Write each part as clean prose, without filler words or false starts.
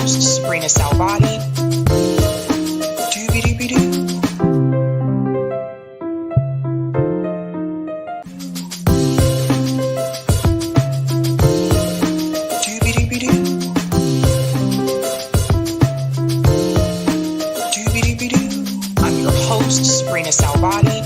host, sabrinasalvati. Doobie-doobie-doo. I'm your host, sabrinasalvati.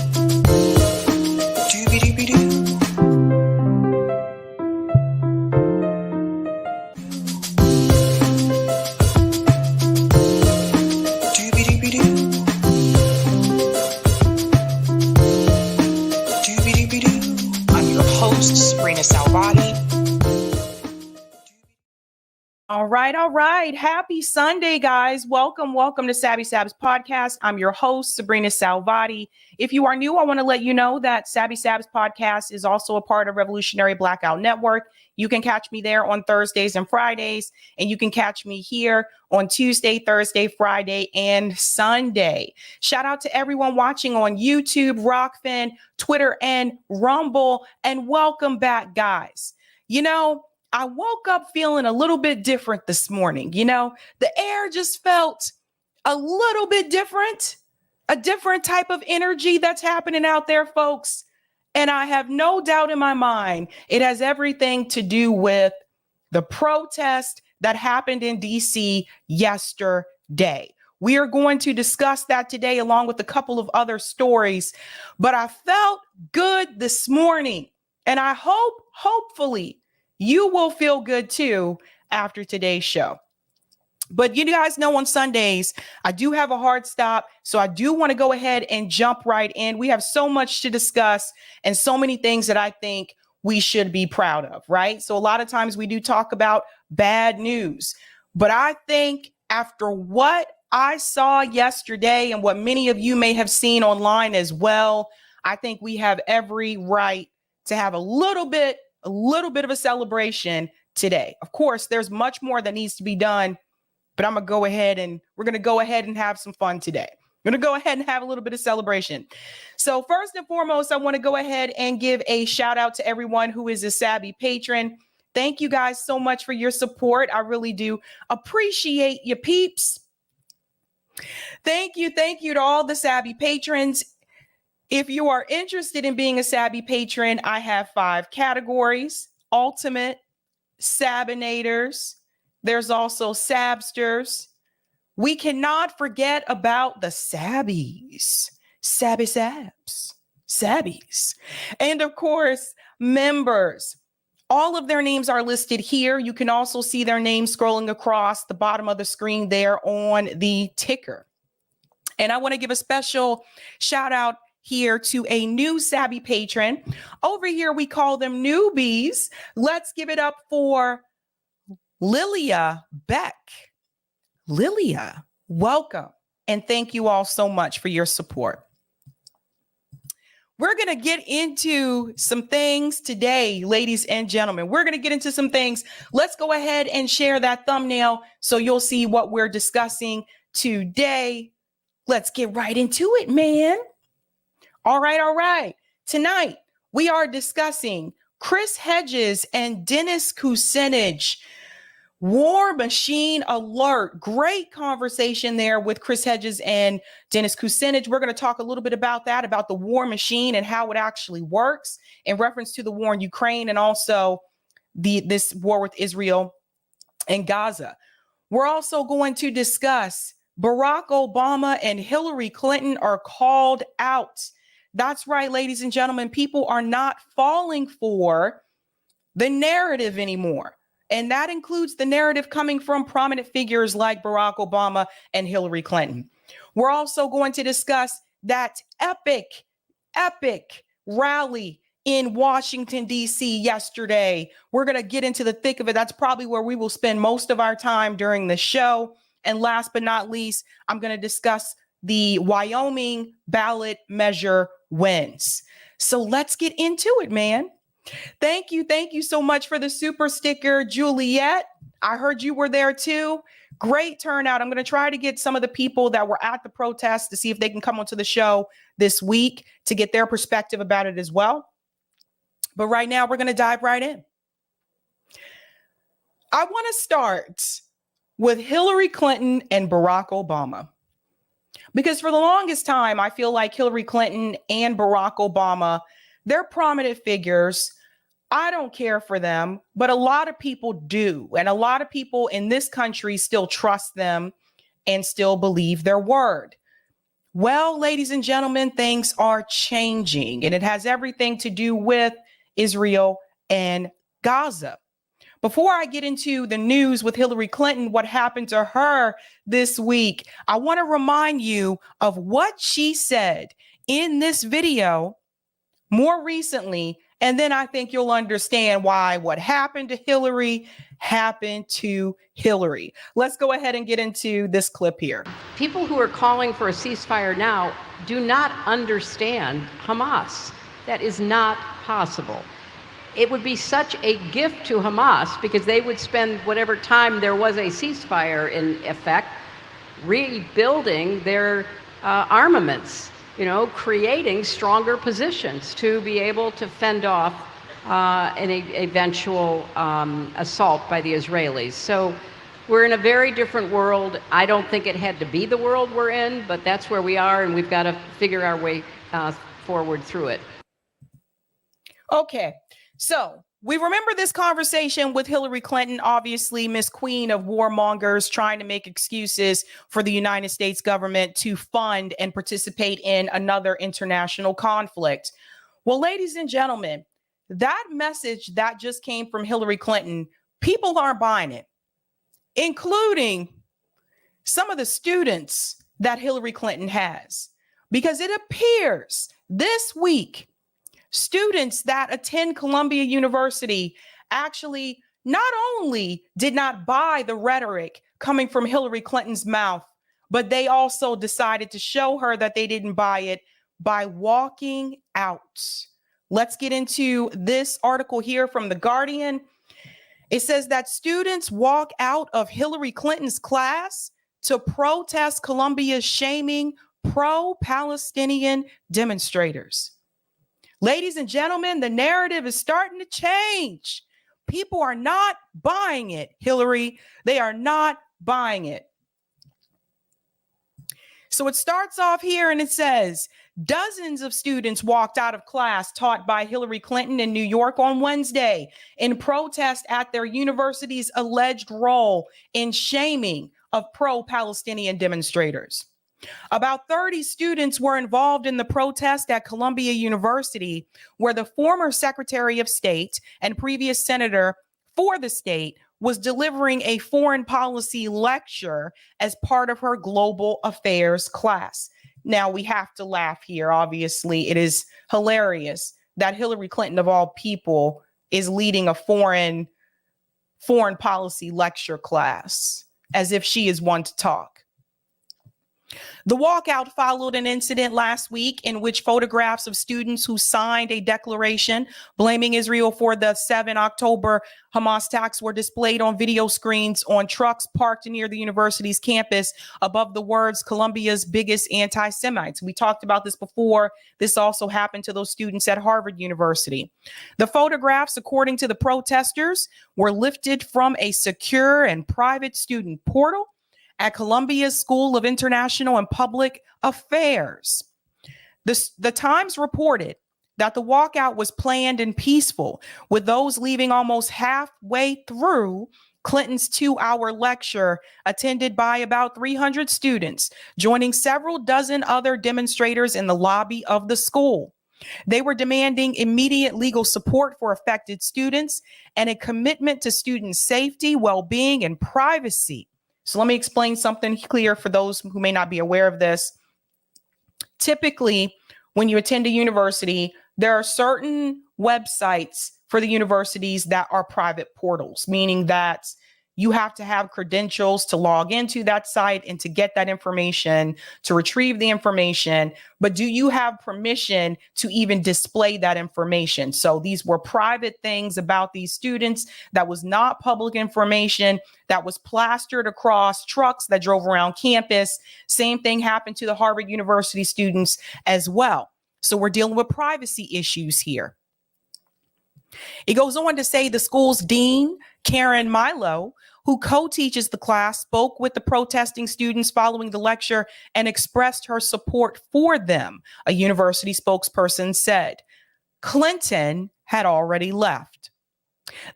I'm your host, sabrinasalvati. All right. Happy Sunday, guys. Welcome to Sabs podcast. I'm your host, Sabrina Salvati. If you are new, I want to let you know that Sabs podcast is also a part of Revolutionary Blackout Network. You can catch me there on Thursdays and Fridays, and you can catch me here on Tuesday, Thursday, Friday, and Sunday. Shout out to everyone watching on YouTube, Rockfin, Twitter, and Rumble, and welcome back, guys. You know, I woke up feeling a little bit different this morning. You know, the air just felt a little bit different, a different type of energy that's happening out there, folks. And I have no doubt in my mind, it has everything to do with the protest that happened in DC yesterday. We are going to discuss that today, along with a couple of other stories. But I felt good this morning, and I hopefully, you will feel good too after today's show. But you guys know on Sundays, I do have a hard stop. So I do want to go ahead and jump right in. We have so much to discuss and so many things that I think we should be proud of, right? So a lot of times we do talk about bad news. But I think after what I saw yesterday and what many of you may have seen online as well, I think we have every right to have a little bit of a celebration today. Of course, there's much more that needs to be done, but we're going to go ahead and have some fun today. We're going to go ahead and have a little bit of celebration. So first and foremost, I want to go ahead and give a shout out to everyone who is a Sabby patron. Thank you guys so much for your support. I really do appreciate you peeps. Thank you to all the Sabby patrons. If you are interested in being a Sabby patron, I have 5 categories: ultimate, sabinators. There's also sabsters. We cannot forget about the sabbies, sabbies. And of course, members. All of their names are listed here. You can also see their names scrolling across the bottom of the screen there on the ticker. And I want to give a special shout out here to a new Sabby patron. Over here, we call them newbies. Let's give it up for Lilia Beck. Lilia, welcome. And thank you all so much for your support. We're going to get into some things today, ladies and gentlemen. We're going to get into some things. Let's go ahead and share that thumbnail so you'll see what we're discussing today. Let's get right into it, man. All right. Tonight, we are discussing Chris Hedges and Dennis Kucinich. War machine alert. Great conversation there with Chris Hedges and Dennis Kucinich. We're going to talk a little bit about that, about the war machine and how it actually works in reference to the war in Ukraine and also this war with Israel and Gaza. We're also going to discuss Barack Obama and Hillary Clinton are called out. That's right, ladies and gentlemen, people are not falling for the narrative anymore. And that includes the narrative coming from prominent figures like Barack Obama and Hillary Clinton. We're also going to discuss that epic rally in Washington, D.C. yesterday. We're going to get into the thick of it. That's probably where we will spend most of our time during the show. And last but not least, I'm going to discuss the Wyoming ballot measure wins. So let's get into it, man. Thank you so much for the super sticker, Juliet. I heard you were there too. Great turnout. I'm going to try to get some of the people that were at the protest to see if they can come onto the show this week to get their perspective about it as well. But right now, we're going to dive right in. I want to start with Hillary Clinton and Barack Obama. Because for the longest time, I feel like Hillary Clinton and Barack Obama, they're prominent figures. I don't care for them, but a lot of people do. And a lot of people in this country still trust them and still believe their word. Well, ladies and gentlemen, things are changing, and it has everything to do with Israel and Gaza. Before I get into the news with Hillary Clinton, what happened to her this week, I want to remind you of what she said in this video more recently. And then I think you'll understand why what happened to Hillary happened to Hillary. Let's go ahead and get into this clip here. People who are calling for a ceasefire now do not understand Hamas. That is not possible. It would be such a gift to Hamas because they would spend whatever time there was a ceasefire in effect rebuilding their armaments, creating stronger positions to be able to fend off an eventual assault by the Israelis. So we're in a very different world. I don't think it had to be the world we're in, but that's where we are, and we've got to figure our way forward through it. Okay. So we remember this conversation with Hillary Clinton, obviously Miss Queen of warmongers, trying to make excuses for the United States government to fund and participate in another international conflict. Well, ladies and gentlemen, that message that just came from Hillary Clinton, people aren't buying it, including some of the students that Hillary Clinton has, because it appears this week students that attend Columbia University actually not only did not buy the rhetoric coming from Hillary Clinton's mouth, but they also decided to show her that they didn't buy it by walking out. Let's get into this article here from The Guardian. It says that students walk out of Hillary Clinton's class to protest Columbia's shaming pro-Palestinian demonstrators. Ladies and gentlemen, the narrative is starting to change. People are not buying it, Hillary. They are not buying it. So it starts off here and it says, dozens of students walked out of class taught by Hillary Clinton in New York on Wednesday in protest at their university's alleged role in shaming of pro-Palestinian demonstrators. About 30 students were involved in the protest at Columbia University, where the former Secretary of State and previous senator for the state was delivering a foreign policy lecture as part of her global affairs class. Now, we have to laugh here. Obviously, it is hilarious that Hillary Clinton, of all people, is leading a foreign policy lecture class as if she is one to talk. The walkout followed an incident last week in which photographs of students who signed a declaration blaming Israel for the 7 October Hamas attacks were displayed on video screens on trucks parked near the university's campus above the words Columbia's biggest anti-Semites. We talked about this before. This also happened to those students at Harvard University. The photographs, according to the protesters, were lifted from a secure and private student portal at Columbia's School of International and Public Affairs. The Times reported that the walkout was planned and peaceful, with those leaving almost halfway through Clinton's 2-hour lecture, attended by about 300 students, joining several dozen other demonstrators in the lobby of the school. They were demanding immediate legal support for affected students and a commitment to student safety, well-being, and privacy. So let me explain something clear for those who may not be aware of this. Typically, when you attend a university, there are certain websites for the universities that are private portals, meaning that you have to have credentials to log into that site and to get that information, to retrieve the information. But do you have permission to even display that information? So these were private things about these students that was not public information that was plastered across trucks that drove around campus. Same thing happened to the Harvard University students as well. So we're dealing with privacy issues here. It goes on to say the school's dean, Karen Milo, who co-teaches the class, spoke with the protesting students following the lecture and expressed her support for them, a university spokesperson said. Clinton had already left.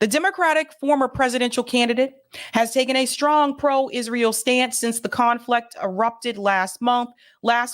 The Democratic former presidential candidate has taken a strong pro-Israel stance since the conflict erupted last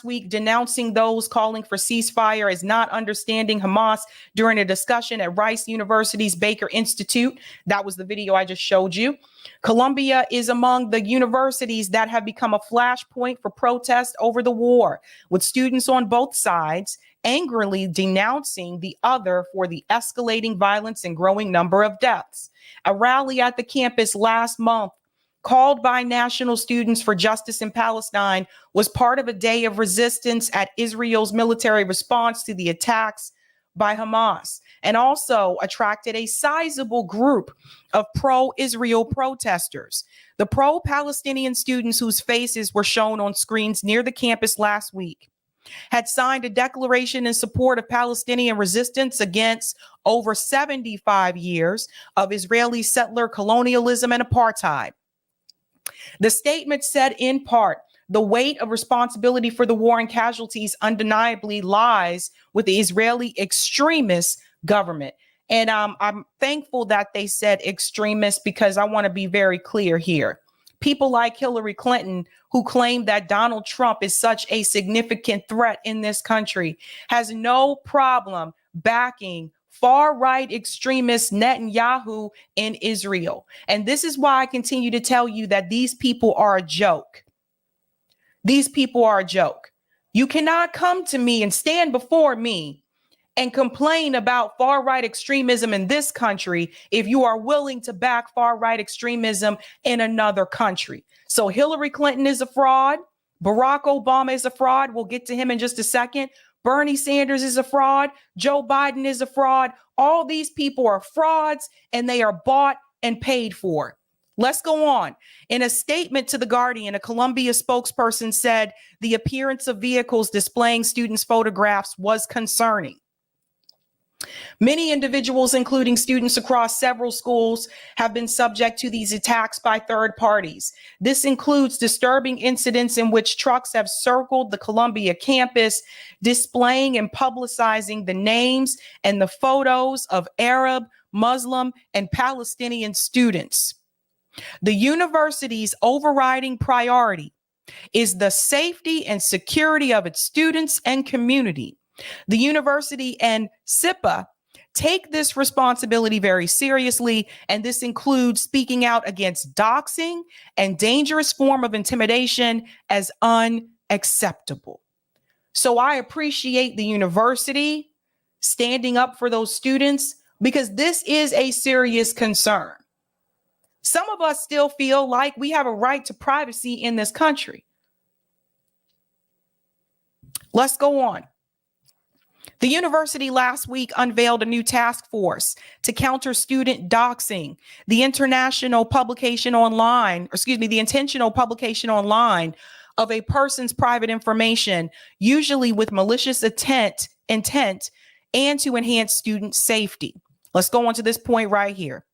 week, denouncing those calling for ceasefire as not understanding Hamas during a discussion at Rice University's Baker Institute. That was the video I just showed you. Columbia is among the universities that have become a flashpoint for protest over the war, with students on both sides angrily denouncing the other for the escalating violence and growing number of deaths. A rally at the campus last month, called by National Students for Justice in Palestine, was part of a day of resistance at Israel's military response to the attacks by Hamas, and also attracted a sizable group of pro-Israel protesters. The pro-Palestinian students whose faces were shown on screens near the campus last week had signed a declaration in support of Palestinian resistance against over 75 years of Israeli settler colonialism and apartheid. The statement said, in part, the weight of responsibility for the war and casualties undeniably lies with the Israeli extremist government. And I'm thankful that they said extremist, because I want to be very clear here. People like Hillary Clinton, who claim that Donald Trump is such a significant threat in this country, has no problem backing far-right extremist Netanyahu in Israel. And this is why I continue to tell you that these people are a joke. These people are a joke. You cannot come to me and stand before me and complain about far-right extremism in this country if you are willing to back far-right extremism in another country. So Hillary Clinton is a fraud. Barack Obama is a fraud. We'll get to him in just a second. Bernie Sanders is a fraud. Joe Biden is a fraud. All these people are frauds, and they are bought and paid for. Let's go on. In a statement to The Guardian, a Columbia spokesperson said the appearance of vehicles displaying students' photographs was concerning. Many individuals, including students across several schools, have been subject to these attacks by third parties. This includes disturbing incidents in which trucks have circled the Columbia campus, displaying and publicizing the names and the photos of Arab, Muslim, and Palestinian students. The university's overriding priority is the safety and security of its students and community. The university and SIPA take this responsibility very seriously, and this includes speaking out against doxing and dangerous form of intimidation as unacceptable. So I appreciate the university standing up for those students, because this is a serious concern. Some of us still feel like we have a right to privacy in this country. Let's go on. The university last week unveiled a new task force to counter student doxing. The intentional publication online of a person's private information, usually with malicious intent, and to enhance student safety. Let's go on to this point right here.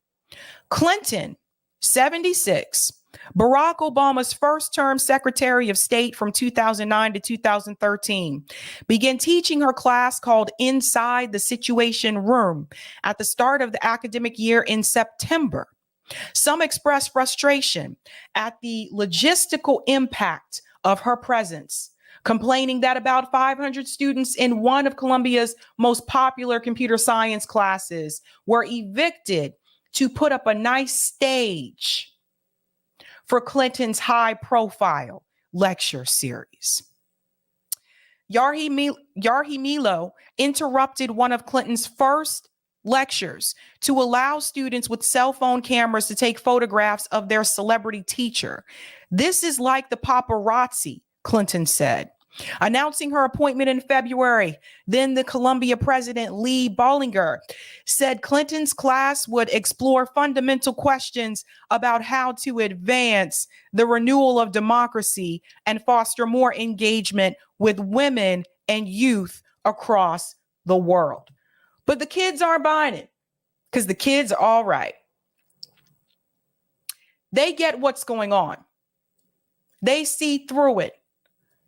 Clinton, 76, Barack Obama's first-term Secretary of State from 2009 to 2013, began teaching her class called Inside the Situation Room at the start of the academic year in September. Some expressed frustration at the logistical impact of her presence, complaining that about 500 students in one of Columbia's most popular computer science classes were evicted to put up a nice stage for Clinton's high-profile lecture series. Yarhimilo interrupted one of Clinton's first lectures to allow students with cell phone cameras to take photographs of their celebrity teacher. This is like the paparazzi, Clinton said. Announcing her appointment in February, then the Columbia president, Lee Bollinger, said Clinton's class would explore fundamental questions about how to advance the renewal of democracy and foster more engagement with women and youth across the world. But the kids aren't buying it. because the kids are all right. They get what's going on. They see through it.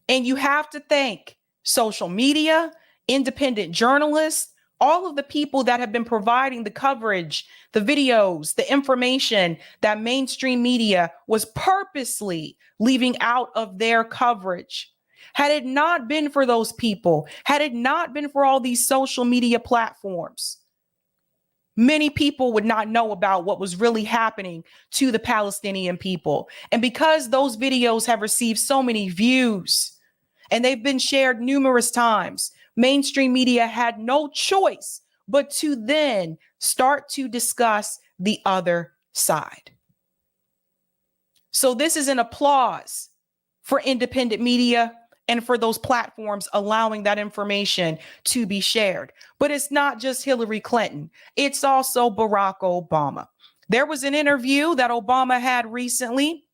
And you have to thank social media, independent journalists, all of the people that have been providing the coverage, the videos, the information that mainstream media was purposely leaving out of their coverage. Had it not been for those people, had it not been for all these social media platforms, many people would not know about what was really happening to the Palestinian people. And because those videos have received so many views and they've been shared numerous times, mainstream media had no choice but to then start to discuss the other side. So this is an applause for independent media and for those platforms allowing that information to be shared. But it's not just Hillary Clinton. It's also Barack Obama. There was an interview that Obama had recently.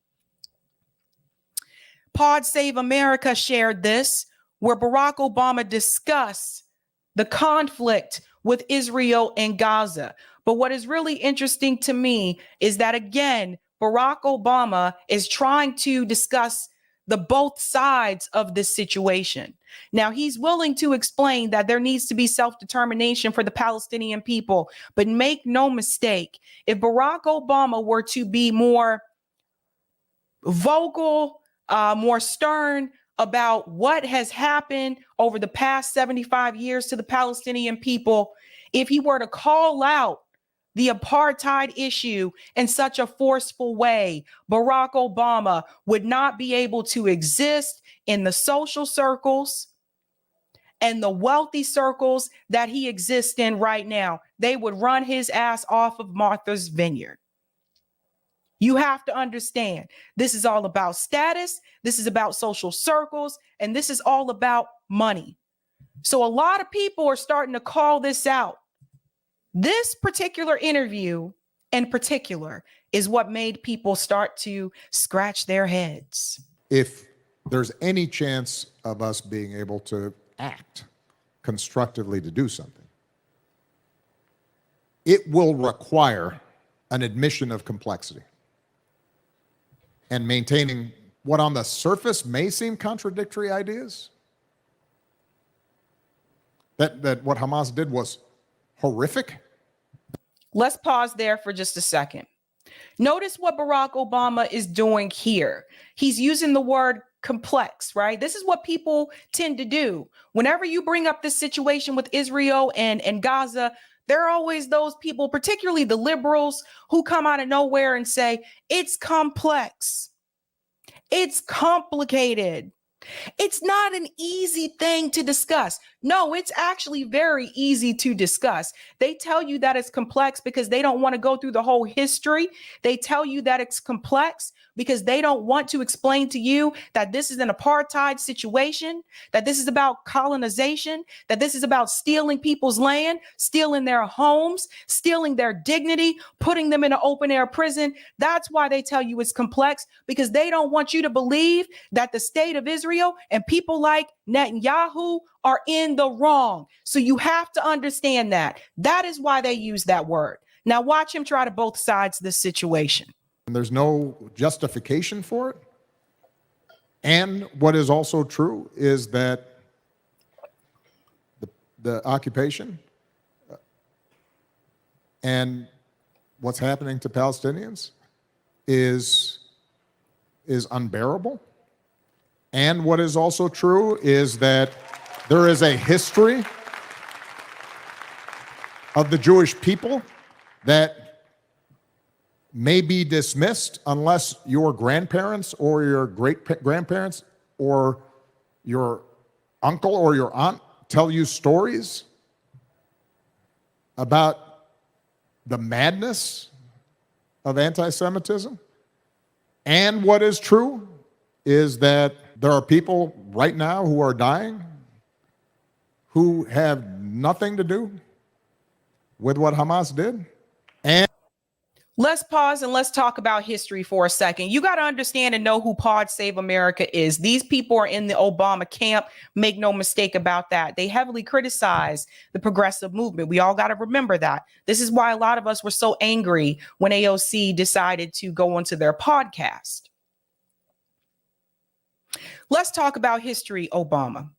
Pod Save America shared this, where Barack Obama discussed the conflict with Israel and Gaza. But what is really interesting to me is that, again, Barack Obama is trying to discuss the both sides of this situation. Now, he's willing to explain that there needs to be self-determination for the Palestinian people. But make no mistake, if Barack Obama were to be more vocal, more stern about what has happened over the past 75 years to the Palestinian people, if he were to call out the apartheid issue in such a forceful way, Barack Obama would not be able to exist in the social circles and the wealthy circles that he exists in right now. They would run his ass off of Martha's Vineyard. You have to understand, this is all about status, this is about social circles, and this is all about money. So a lot of people are starting to call this out. This particular interview in particular is what made people start to scratch their heads. If there's any chance of us being able to act constructively to do something, it will require an admission of complexity and maintaining what on the surface may seem contradictory ideas. That what Hamas did was horrific. Let's pause there for just a second. Notice what Barack Obama is doing here. He's using the word complex, right? This is what people tend to do. Whenever you bring up this situation with Israel and Gaza, there are always those people, particularly the liberals, who come out of nowhere and say, it's complex. It's complicated. It's not an easy thing to discuss. No, it's actually very easy to discuss. They tell you that it's complex because they don't want to go through the whole history. They tell you that it's complex because they don't want to explain to you that this is an apartheid situation, that this is about colonization, that this is about stealing people's land, stealing their homes, stealing their dignity, putting them in an open air prison. That's why they tell you it's complex, because they don't want you to believe that the state of Israel and people like Netanyahu are in the wrong. So you have to understand that. That is why they use that word. Now watch him try to both sides of this situation. And there's no justification for it. And what is also true is that the occupation and what's happening to Palestinians is unbearable. And what is also true is that there is a history of the Jewish people that may be dismissed unless your grandparents or your great-grandparents or your uncle or your aunt tell you stories about the madness of anti-Semitism. And what is true is that there are people right now who are dying who have nothing to do with what Hamas did. And Let's pause and let's talk about history for a second. You got to understand and know who Pod Save America is. These people are in the Obama camp. Make no mistake about that. They heavily criticize the progressive movement. We all got to remember that. This is why a lot of us were so angry when AOC decided to go onto their podcast. Let's talk about history, Obama.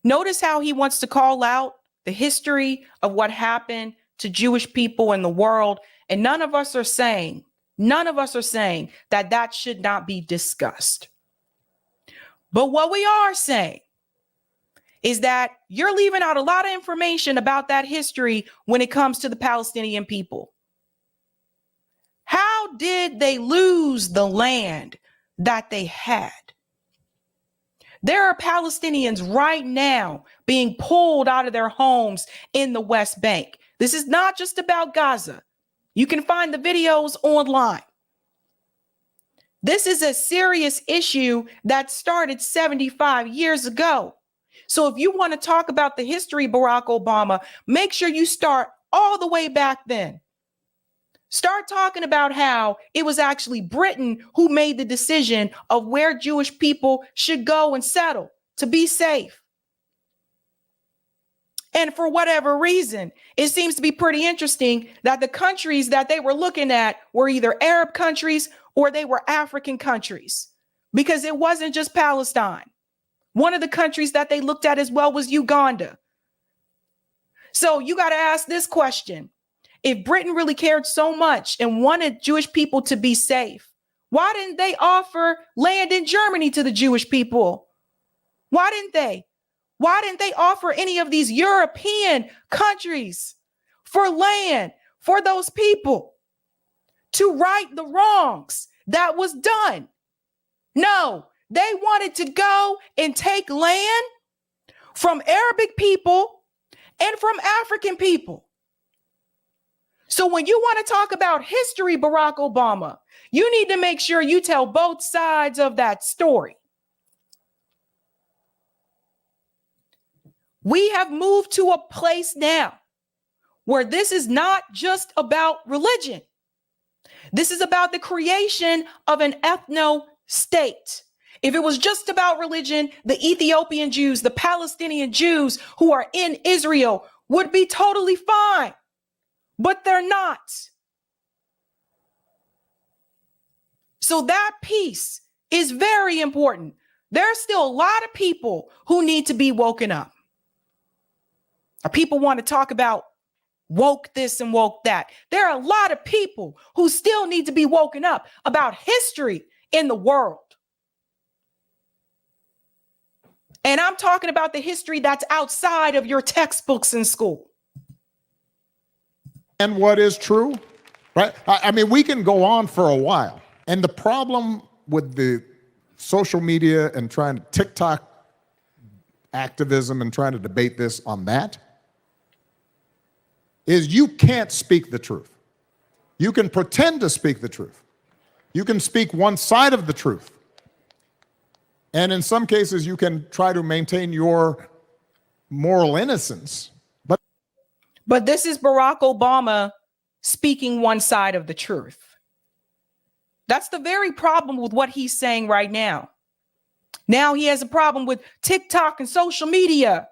Notice how he wants to call out the history of what happened to Jewish people in the world. And none of us are saying that that should not be discussed. But what we are saying is that you're leaving out a lot of information about that history when it comes to the Palestinian people. How did they lose the land that they had? There are Palestinians right now being pulled out of their homes in the West Bank. This is not just about Gaza. You can find the videos online. This is a serious issue that started 75 years ago. So if you want to talk about the history, Barack Obama, make sure you start all the way back then. Start talking about how it was actually Britain who made the decision of where Jewish people should go and settle to be safe. And for whatever reason, it seems to be pretty interesting that the countries that they were looking at were either Arab countries or they were African countries, because it wasn't just Palestine. One of the countries that they looked at as well was Uganda. So you got to ask this question. If Britain really cared so much and wanted Jewish people to be safe, why didn't they offer land in Germany to the Jewish people? Why didn't they? Why didn't they offer any of these European countries for land for those people to right the wrongs that was done? No, they wanted to go and take land from Arabic people and from African people. So when you want to talk about history, Barack Obama, you need to make sure you tell both sides of that story. We have moved to a place now where this is not just about religion. This is about the creation of an ethno-state. If it was just about religion, the Ethiopian Jews, the Palestinian Jews who are in Israel would be totally fine, but they're not. So that piece is very important. There's still a lot of people who need to be woken up. People want to talk about woke this and woke that. There are a lot of people who still need to be woken up about history in the world. And I'm talking about the history that's outside of your textbooks in school. And what is true, right? I mean, we can go on for a while. And the problem with the social media and trying to TikTok activism and trying to debate this on that is you can't speak the truth. You can pretend to speak the truth. You can speak one side of the truth. And in some cases, you can try to maintain your moral innocence. But this is Barack Obama speaking one side of the truth. That's the very problem with what he's saying right now. Now he has a problem with TikTok and social media.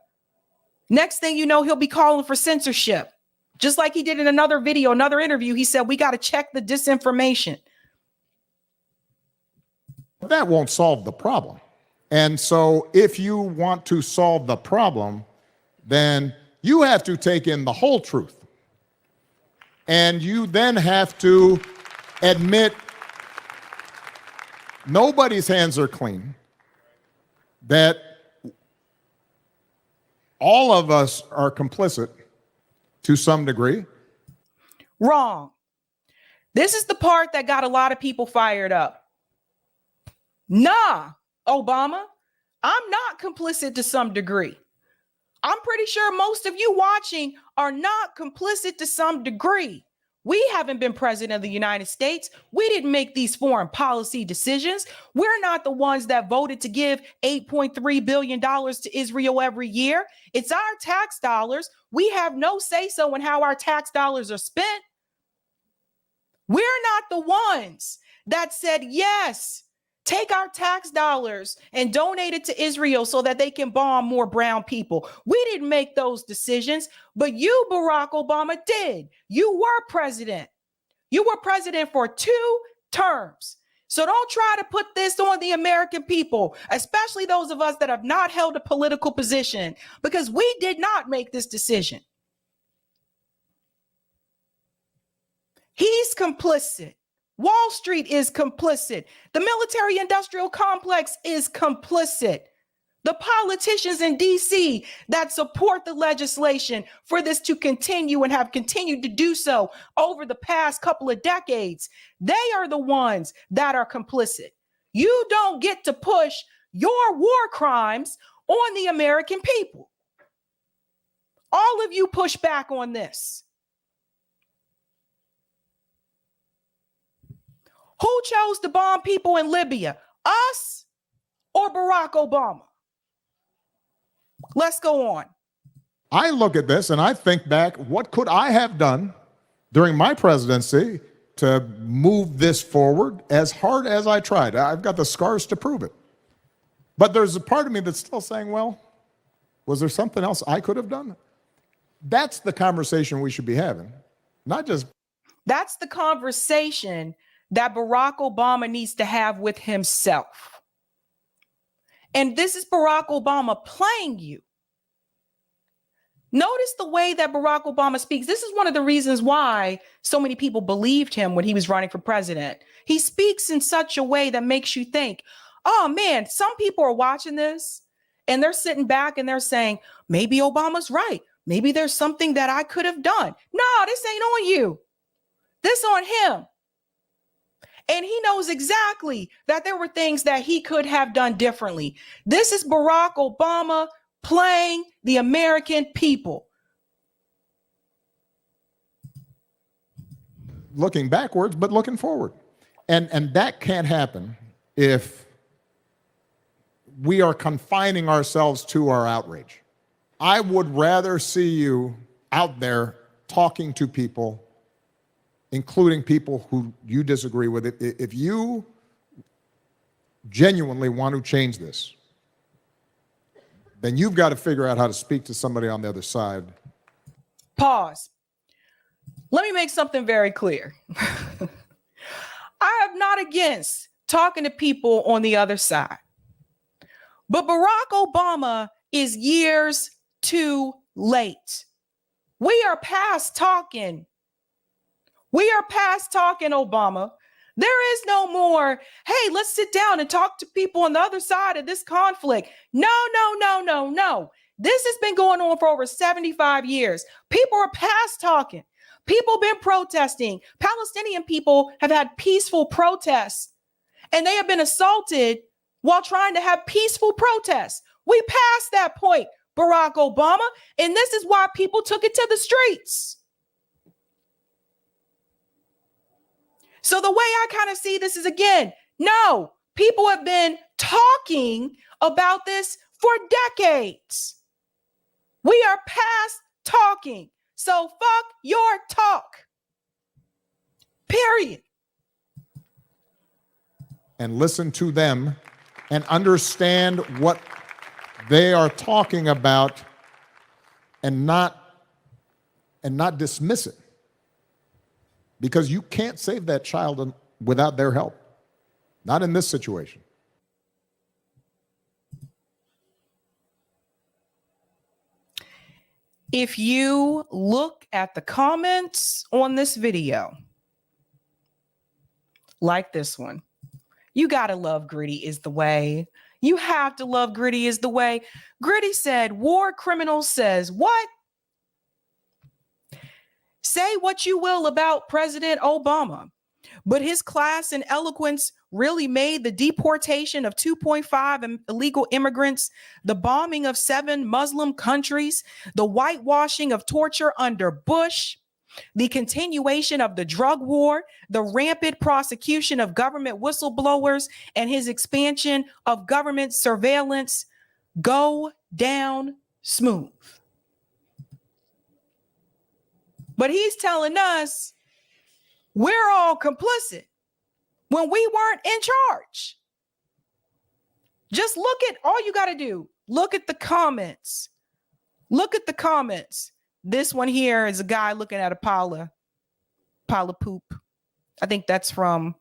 Next thing you know, he'll be calling for censorship. Just like he did in another video, another interview, he said, we got to check the disinformation. That won't solve the problem. And so if you want to solve the problem, then you have to take in the whole truth. And you then have to admit nobody's hands are clean, that all of us are complicit to some degree. Wrong. This is the part that got a lot of people fired up. Nah, Obama, I'm not complicit to some degree. I'm pretty sure most of you watching are not complicit to some degree. We haven't been president of the United States. We didn't make these foreign policy decisions. We're not the ones that voted to give $8.3 billion to Israel every year. It's our tax dollars. We have no say-so in how our tax dollars are spent. We're not the ones that said, yes, take our tax dollars and donate it to Israel so that they can bomb more brown people. We didn't make those decisions, but you, Barack Obama, did. You were president. You were president for 2 terms. So don't try to put this on the American people, especially those of us that have not held a political position, because we did not make this decision. He's complicit. Wall Street is complicit. The military industrial complex is complicit. The politicians in DC that support the legislation for this to continue and have continued to do so over the past couple of decades, they are the ones that are complicit. You don't get to push your war crimes on the American people. All of you push back on this. Who chose to bomb people in Libya? Us or Barack Obama? Let's go on. I look at this and I think back, what could I have done during my presidency to move this forward as hard as I tried? I've got the scars to prove it. But there's a part of me that's still saying, well, was there something else I could have done? That's the conversation we should be having, not just. That's the conversation that Barack Obama needs to have with himself. And this is Barack Obama playing you. Notice the way that Barack Obama speaks. This is one of the reasons why so many people believed him when he was running for president. He speaks in such a way that makes you think, oh man, some people are watching this and they're sitting back and they're saying, maybe Obama's right. Maybe there's something that I could have done. No, this ain't on you. This on him. And he knows exactly that there were things that he could have done differently. This is Barack Obama playing the American people. Looking backwards, but looking forward. And that can't happen if we are confining ourselves to our outrage. I would rather see you out there talking to people, including people who you disagree with. If you genuinely want to change this, then you've got to figure out how to speak to somebody on the other side. Pause. Let me make something very clear. I am not against talking to people on the other side. But Barack Obama is years too late. We are past talking. We are past talking, Obama. There is no more, hey, let's sit down and talk to people on the other side of this conflict. No. This has been going on for over 75 years. People are past talking. People have been protesting. Palestinian people have had peaceful protests, and they have been assaulted while trying to have peaceful protests. We passed that point, Barack Obama, and this is why people took it to the streets. So the way I kind of see this is, again, no, people have been talking about this for decades. We are past talking. So fuck your talk. Period. And listen to them and understand what they are talking about and not dismiss it. Because you can't save that child without their help. Not in this situation. If you look at the comments on this video, like this one, you gotta love Gritty is the way. You have to love Gritty is the way. Gritty said, war criminal says, what? Say what you will about President Obama, but his class and eloquence really made the deportation of 2.5 illegal immigrants, the bombing of 7 Muslim countries, the whitewashing of torture under Bush, the continuation of the drug war, the rampant prosecution of government whistleblowers, and his expansion of government surveillance go down smooth. But he's telling us we're all complicit when we weren't in charge. Just look at, all you got to do, look at the comments. Look at the comments. This one here is a guy looking at a pile of poop. I think that's from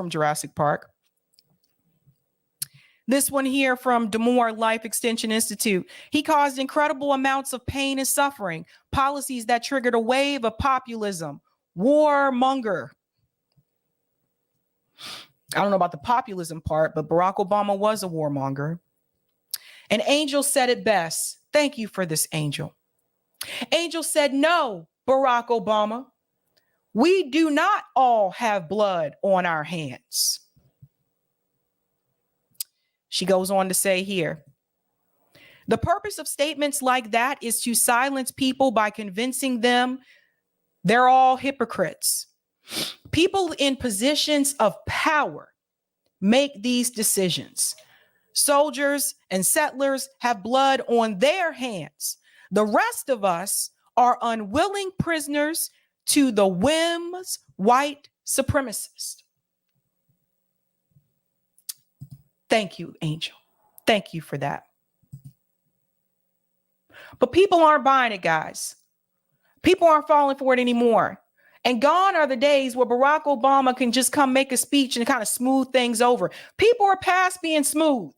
Jurassic Park. This one here from Damore Life Extension Institute. He caused incredible amounts of pain and suffering. Policies that triggered a wave of populism. Warmonger. I don't know about the populism part, but Barack Obama was a warmonger. An angel said it best. Thank you for this, Angel. Angel said, no, Barack Obama. We do not all have blood on our hands. She goes on to say here, the purpose of statements like that is to silence people by convincing them they're all hypocrites. People in positions of power make these decisions. Soldiers and settlers have blood on their hands. The rest of us are unwilling prisoners to the whims white supremacists. Thank you, Angel. Thank you for that. But people aren't buying it, guys. People aren't falling for it anymore. And gone are the days where Barack Obama can just come make a speech and kind of smooth things over. People are past being smooth.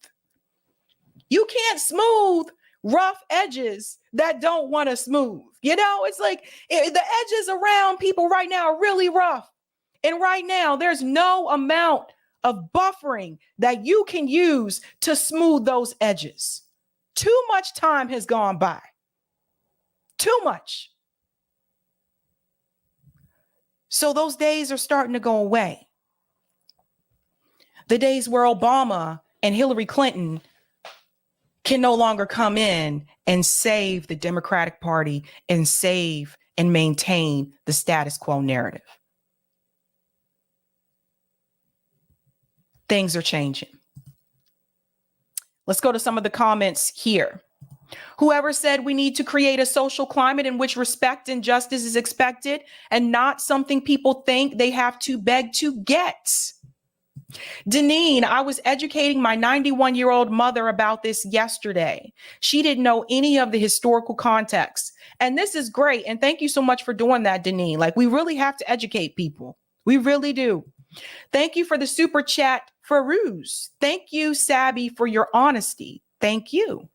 You can't smooth rough edges that don't want to smooth. You know, it's like the edges around people right now are really rough. And right now, there's no amount of buffering that you can use to smooth those edges. Too much time has gone by. Too much. So those days are starting to go away. The days where Obama and Hillary Clinton can no longer come in and save the Democratic Party and save and maintain the status quo narrative. Things are changing. Let's go to some of the comments here. Whoever said we need to create a social climate in which respect and justice is expected and not something people think they have to beg to get. Deneen, I was educating my 91-year-old mother about this yesterday. She didn't know any of the historical context. And this is great. And thank you so much for doing that, Deneen. Like, we really have to educate people. We really do. Thank you for the super chat, Farouz. Thank you, Sabby, for your honesty. Thank you.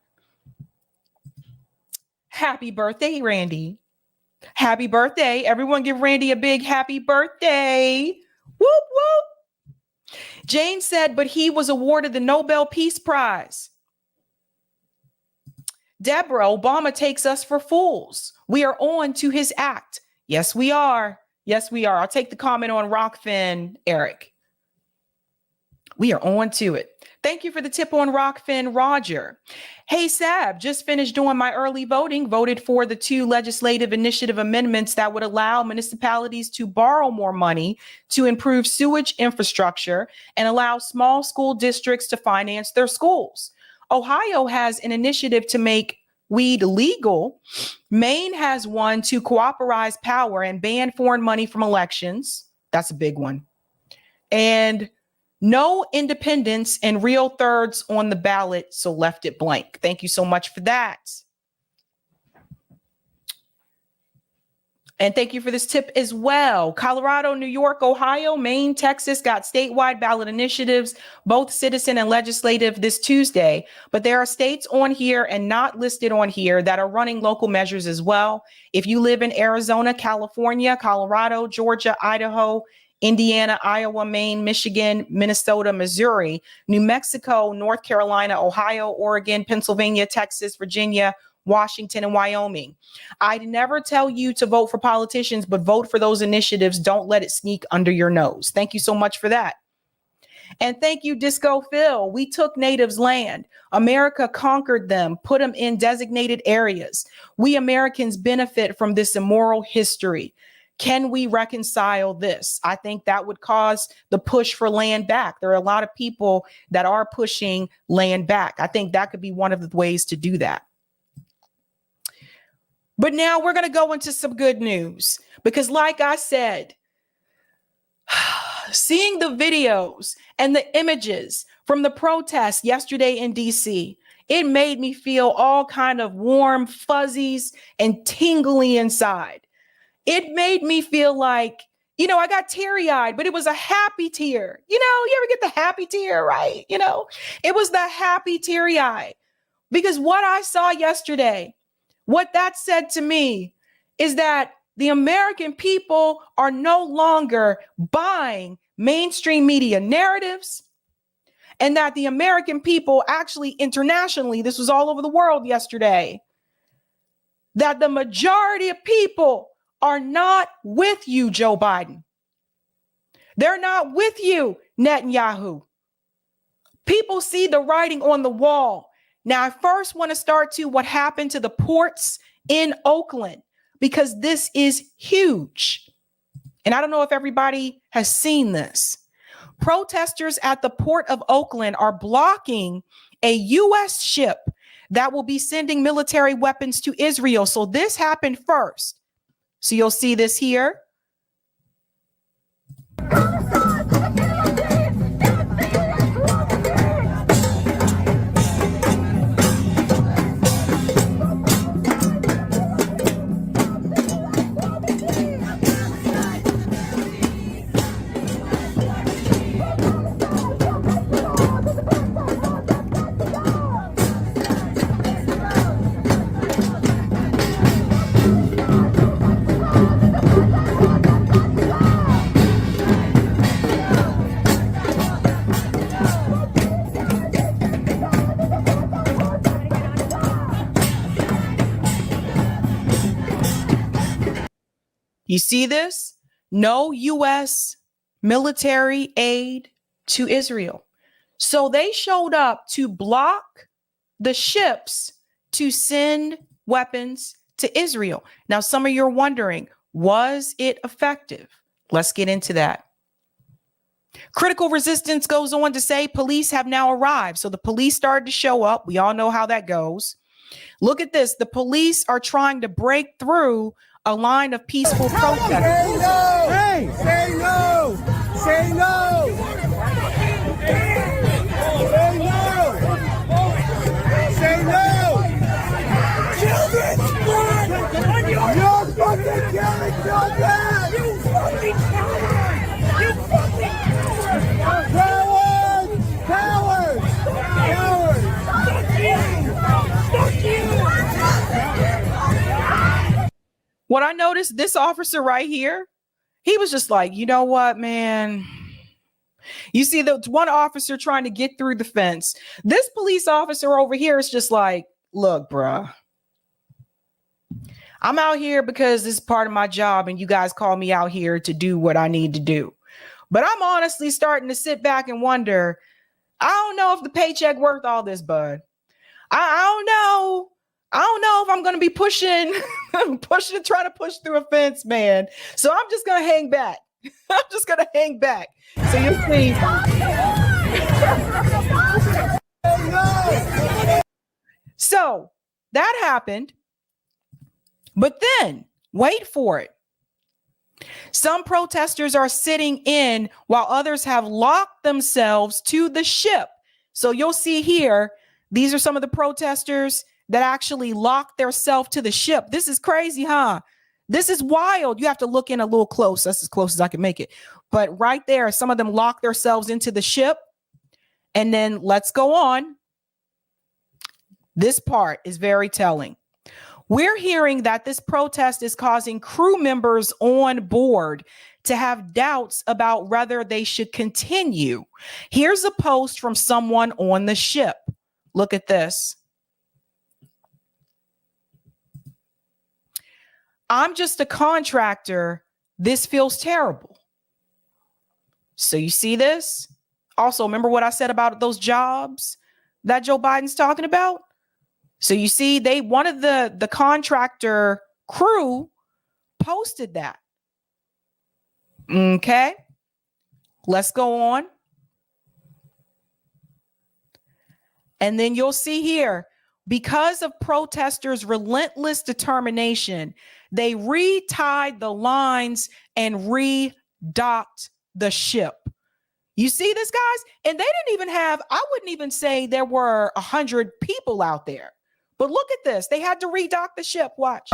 Happy birthday, Randy. Happy birthday. Everyone give Randy a big happy birthday. Whoop, whoop. Jane said, but he was awarded the Nobel Peace Prize. Deborah, Obama takes us for fools. We are on to his act. Yes, we are. Yes, we are. I'll take the comment on Rockfin, Eric. We are on to it. Thank you for the tip on Rockfin, Roger. Hey, Sab, just finished doing my early voting, voted for the 2 legislative initiative amendments that would allow municipalities to borrow more money to improve sewage infrastructure and allow small school districts to finance their schools. Ohio has an initiative to make weed legal. Maine has one to cooperate power and ban foreign money from elections. That's a big one. And no independents and real thirds on the ballot, so left it blank. Thank you so much for that. And thank you for this tip as well. Colorado, New York, Ohio, Maine, Texas got statewide ballot initiatives, both citizen and legislative this Tuesday. But there are states on here and not listed on here that are running local measures as well. If you live in Arizona, California, Colorado, Georgia, Idaho, Indiana, Iowa, Maine, Michigan, Minnesota, Missouri, New Mexico, North Carolina, Ohio, Oregon, Pennsylvania, Texas, Virginia, Washington, and Wyoming. I'd never tell you to vote for politicians, but vote for those initiatives. Don't let it sneak under your nose. Thank you so much for that. And thank you, Disco Phil. We took natives' land. America conquered them, put them in designated areas. We Americans benefit from this immoral history. Can we reconcile this? I think that would cause the push for land back. There are a lot of people that are pushing land back. I think that could be one of the ways to do that. But now we're going to go into some good news because, like I said, Seeing the videos and the images from the protests yesterday in DC, it made me feel all kind of warm fuzzies and tingly inside. It made me feel like, I got teary-eyed, but it was a happy tear. You ever get the happy tear, right? It was the happy teary-eye. Because what I saw yesterday, what that said to me is that the American people are no longer buying mainstream media narratives, and that the American people actually internationally, this was all over the world yesterday, that the majority of people are not with you, Joe Biden. They're not with you, Netanyahu. People see the writing on the wall. Now, I first want to start to what happened to the ports in Oakland, because this is huge. And I don't know if everybody has seen this. Protesters at the port of Oakland are blocking a U.S. ship that will be sending military weapons to Israel. So this happened first. So you'll see this here. You see this? No U.S. military aid to Israel. So they showed up to block the ships to send weapons to Israel. Now, some of you are wondering, was it effective? Let's get into that. Critical Resistance goes on to say police have now arrived. So the police started to show up. We all know how that goes. Look at this. The police are trying to break through a line of peaceful protesters. Say no! Hey! Say no! Say no! Say no! Say no! Children! You're fucking killing children! You fucking coward! You fucking coward! Cowards! Cowards! Cowards! Fuck you! Fuck you! What I noticed, this officer right here, he was just like, you know what, man? You see the one officer trying to get through the fence. This police officer over here is just like, look, bruh, I'm out here because this is part of my job and you guys call me out here to do what I need to do. But I'm honestly starting to sit back and wonder, I don't know if the paycheck worth all this, bud. I don't know. I don't know if I'm going to be trying to push through a fence, man. So I'm just going to hang back. I'm just going to hang back. So you'll see. So that happened. But then, wait for it. Some protesters are sitting in while others have locked themselves to the ship. So you'll see here, these are some of the protesters that actually locked themselves to the ship. This is crazy, huh? This is wild. You have to look in a little close. That's as close as I can make it. But right there, some of them locked themselves into the ship. And then let's go on. This part is very telling. We're hearing that this protest is causing crew members on board to have doubts about whether they should continue. Here's a post from someone on the ship. Look at this. I'm just a contractor. This feels terrible. So you see this? Also, remember what I said about those jobs that Joe Biden's talking about? So you see, one of the contractor crew posted that. Okay, let's go on. And then you'll see here, because of protesters' relentless determination, they retied the lines and re-docked the ship. You see this, guys? And they didn't even have, I wouldn't even say there were 100 people out there. But look at this. They had to redock the ship. Watch.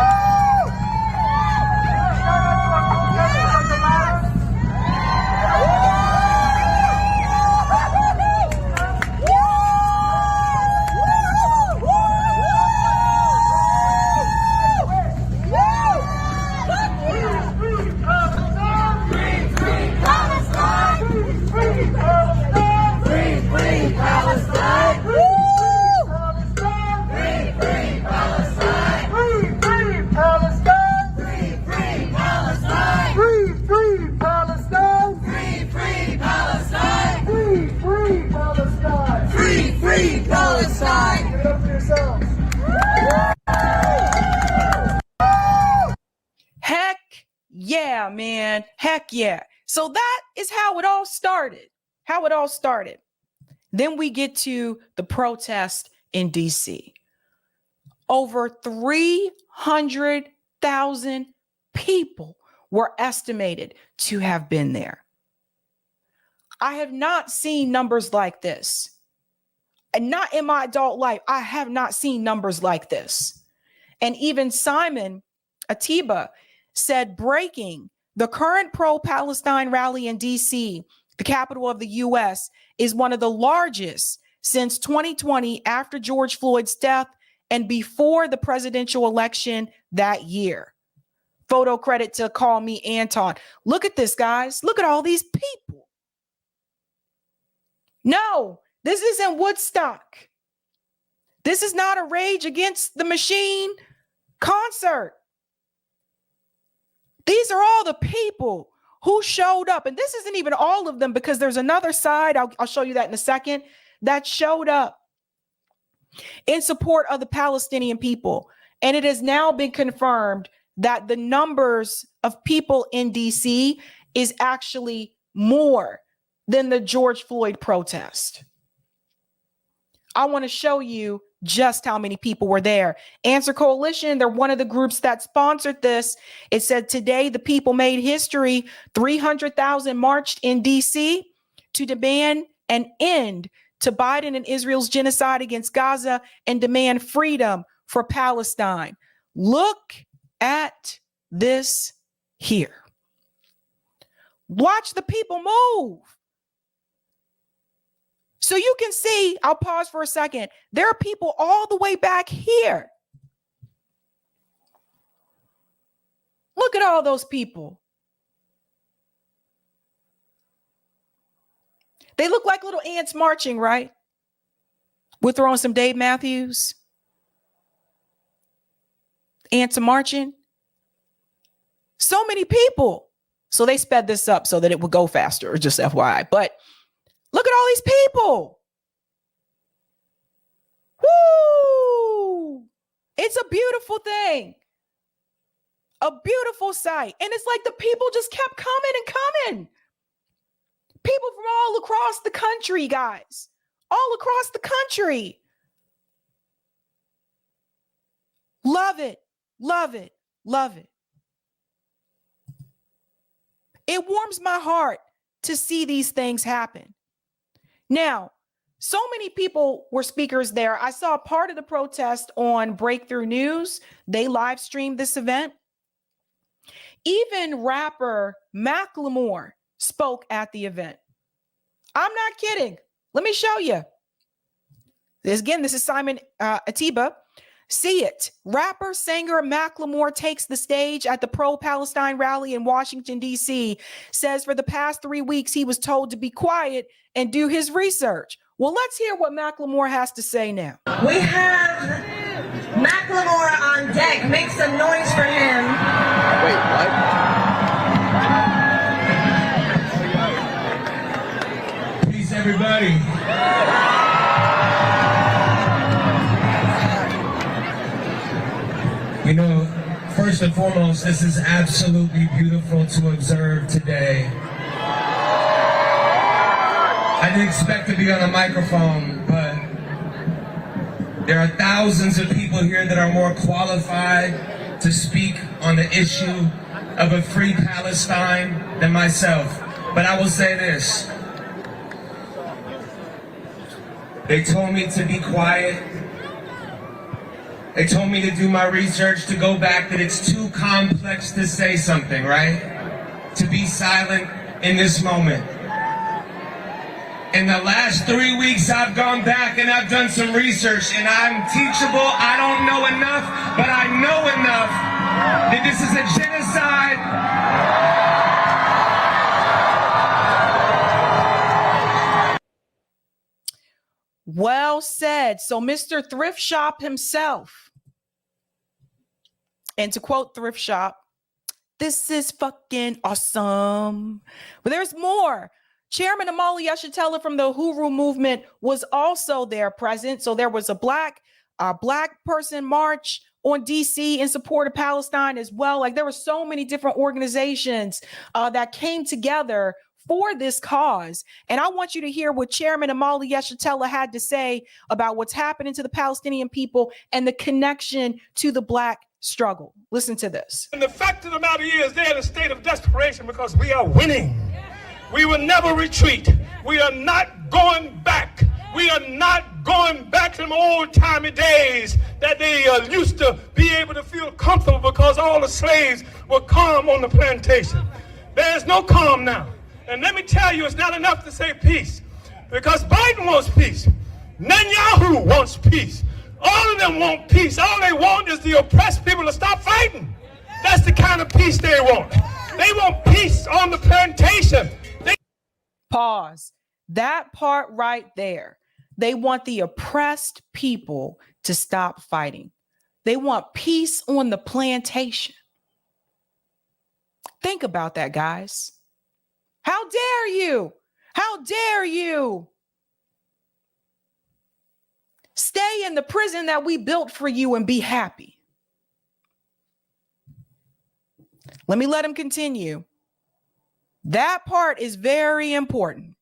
Heck yeah, man. Heck yeah. So that is how it all started. Then we get to the protest in DC. Over 300,000 people were estimated to have been there. I have not seen numbers like this. And not in my adult life, I have not seen numbers like this. And even Simon Atiba said, breaking, the current pro-Palestine rally in DC, the capital of the U.S., is one of the largest since 2020 after George Floyd's death and before the presidential election that year. Photo credit to Call Me Anton. Look at this, guys. Look at all these people. No, this isn't Woodstock. This is not a Rage Against the Machine concert. These are all the people who showed up. And this isn't even all of them, because there's another side, I'll show you that in a second, that showed up in support of the Palestinian people. And it has now been confirmed that the numbers of people in DC is actually more than the George Floyd protest. I want to show you just how many people were there. Answer Coalition, they're one of the groups that sponsored this. It said, today the people made history. 300,000 marched in DC to demand an end to Biden and Israel's genocide against Gaza and demand freedom for Palestine. Look at this here. Watch the people move. So you can see, I'll pause for a second. There are people all the way back here. Look at all those people. They look like little ants marching, right? We're throwing some Dave Matthews. Ants are marching. So many people. So they sped this up so that it would go faster, just FYI. But look at all these people. Woo! It's a beautiful thing. A beautiful sight. And it's like the people just kept coming and coming. People from all across the country, guys. All across the country. Love it. Love it. Love it. It warms my heart to see these things happen. Now, so many people were speakers there. I saw part of the protest on Breakthrough News. They live streamed this event. Even rapper Macklemore spoke at the event. I'm not kidding. Let me show you. This is Simon Atiba. See it. Rapper, singer Macklemore takes the stage at the pro-Palestine rally in Washington, D.C. Says for the past 3 weeks, he was told to be quiet and do his research. Well, let's hear what Macklemore has to say now. We have Macklemore on deck. Make some noise for him. Wait, what? Peace, everybody. You know, first and foremost, this is absolutely beautiful to observe today. I didn't expect to be on a microphone, but there are thousands of people here that are more qualified to speak on the issue of a free Palestine than myself. But I will say this. They told me to be quiet. They told me to do my research, to go back, that it's too complex to say something, right? To be silent in this moment. In the last 3 weeks, I've gone back and I've done some research, and I'm teachable. I don't know enough, but I know enough that this is a genocide. Well said. So Mr. Thrift Shop himself, and to quote Thrift Shop, this is fucking awesome. But there's more. Chairman Amali Yeshitela from the Huru movement was also there present. So there was a black person march on DC in support of Palestine as well. Like there were so many different organizations that came together for this cause. And I want you to hear what Chairman Amali Yeshitela had to say about what's happening to the Palestinian people and the connection to the black struggle. Listen to this. And the fact of the matter is they're in a state of desperation because we are winning. We will never retreat. We are not going back. We are not going back to them old-timey days that they used to be able to feel comfortable because all the slaves were calm on the plantation. There is no calm now. And let me tell you, it's not enough to say peace, because Biden wants peace. Netanyahu wants peace. All of them want peace. All they want is the oppressed people to stop fighting. That's the kind of peace they want. They want peace on the plantation. Pause. That part right there. They want the oppressed people to stop fighting. They want peace on the plantation. Think about that, guys. How dare you? How dare you? Stay in the prison that we built for you and be happy. Let him continue. That part is very important.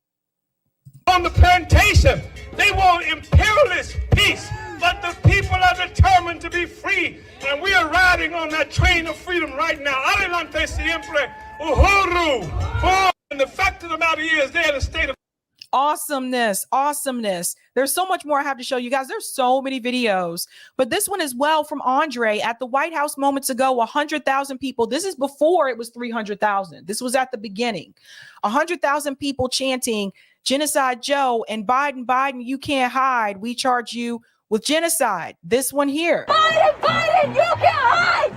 On the plantation, they want imperialist peace, but the people are determined to be free, and we are riding on that train of freedom right now. Adelante siempre, uhuru. And the fact of the matter is, they're in a state of awesomeness. There's so much more I have to show you guys. There's so many videos, but this one as well from Andre at the White House moments ago. 100,000 people. This is before it was 300,000. This was at the beginning. 100,000 people chanting "Genocide Joe" and Biden, you can't hide. We charge you with genocide. This one here. Biden, you can't hide.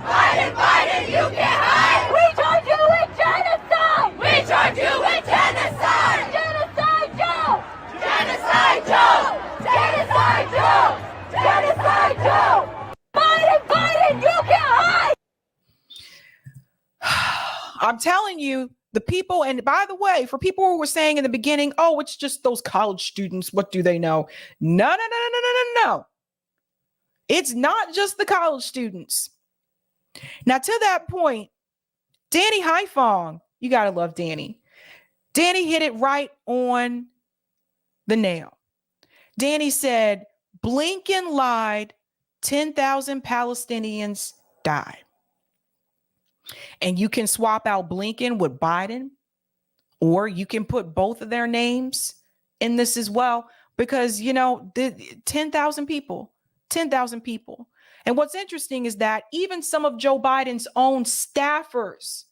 Biden, you can't hide. We charge you with genocide. We charge you with genocide. Genocide Joe. Genocide Joe. Genocide Joe. Genocide Joe. Biden, you can't hide. I'm telling you, the people, and by the way, for people who were saying in the beginning, oh, it's just those college students, what do they know? No. It's not just the college students. Now, to that point, Danny Haifong, you got to love Danny. Danny hit it right on the nail. Danny said, Blinken lied, 10,000 Palestinians died. And you can swap out Blinken with Biden, or you can put both of their names in this as well, because, you know, 10,000 people. And what's interesting is that even some of Joe Biden's own staffers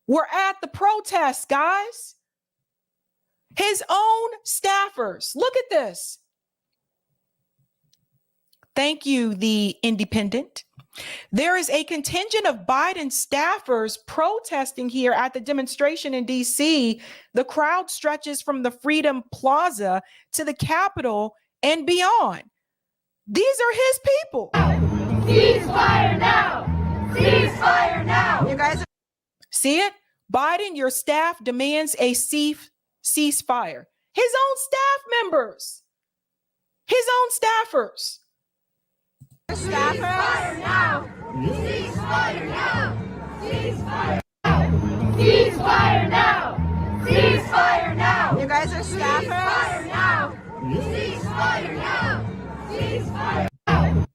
were at the protests, guys. His own staffers. Look at this. Thank you, The Independent. There is a contingent of Biden staffers protesting here at the demonstration in DC. The crowd stretches from the Freedom Plaza to the Capitol and beyond. These are his people. Ceasefire now. Ceasefire now. You guys see it? Biden, your staff demands a ceasefire. His own staff members. His own staffers. Ceasefire now! Ceasefire now! Ceasefire now! Ceasefire now! Ceasefire now! You guys are staffers? Ceasefire now! Ceasefire now! Ceasefire now!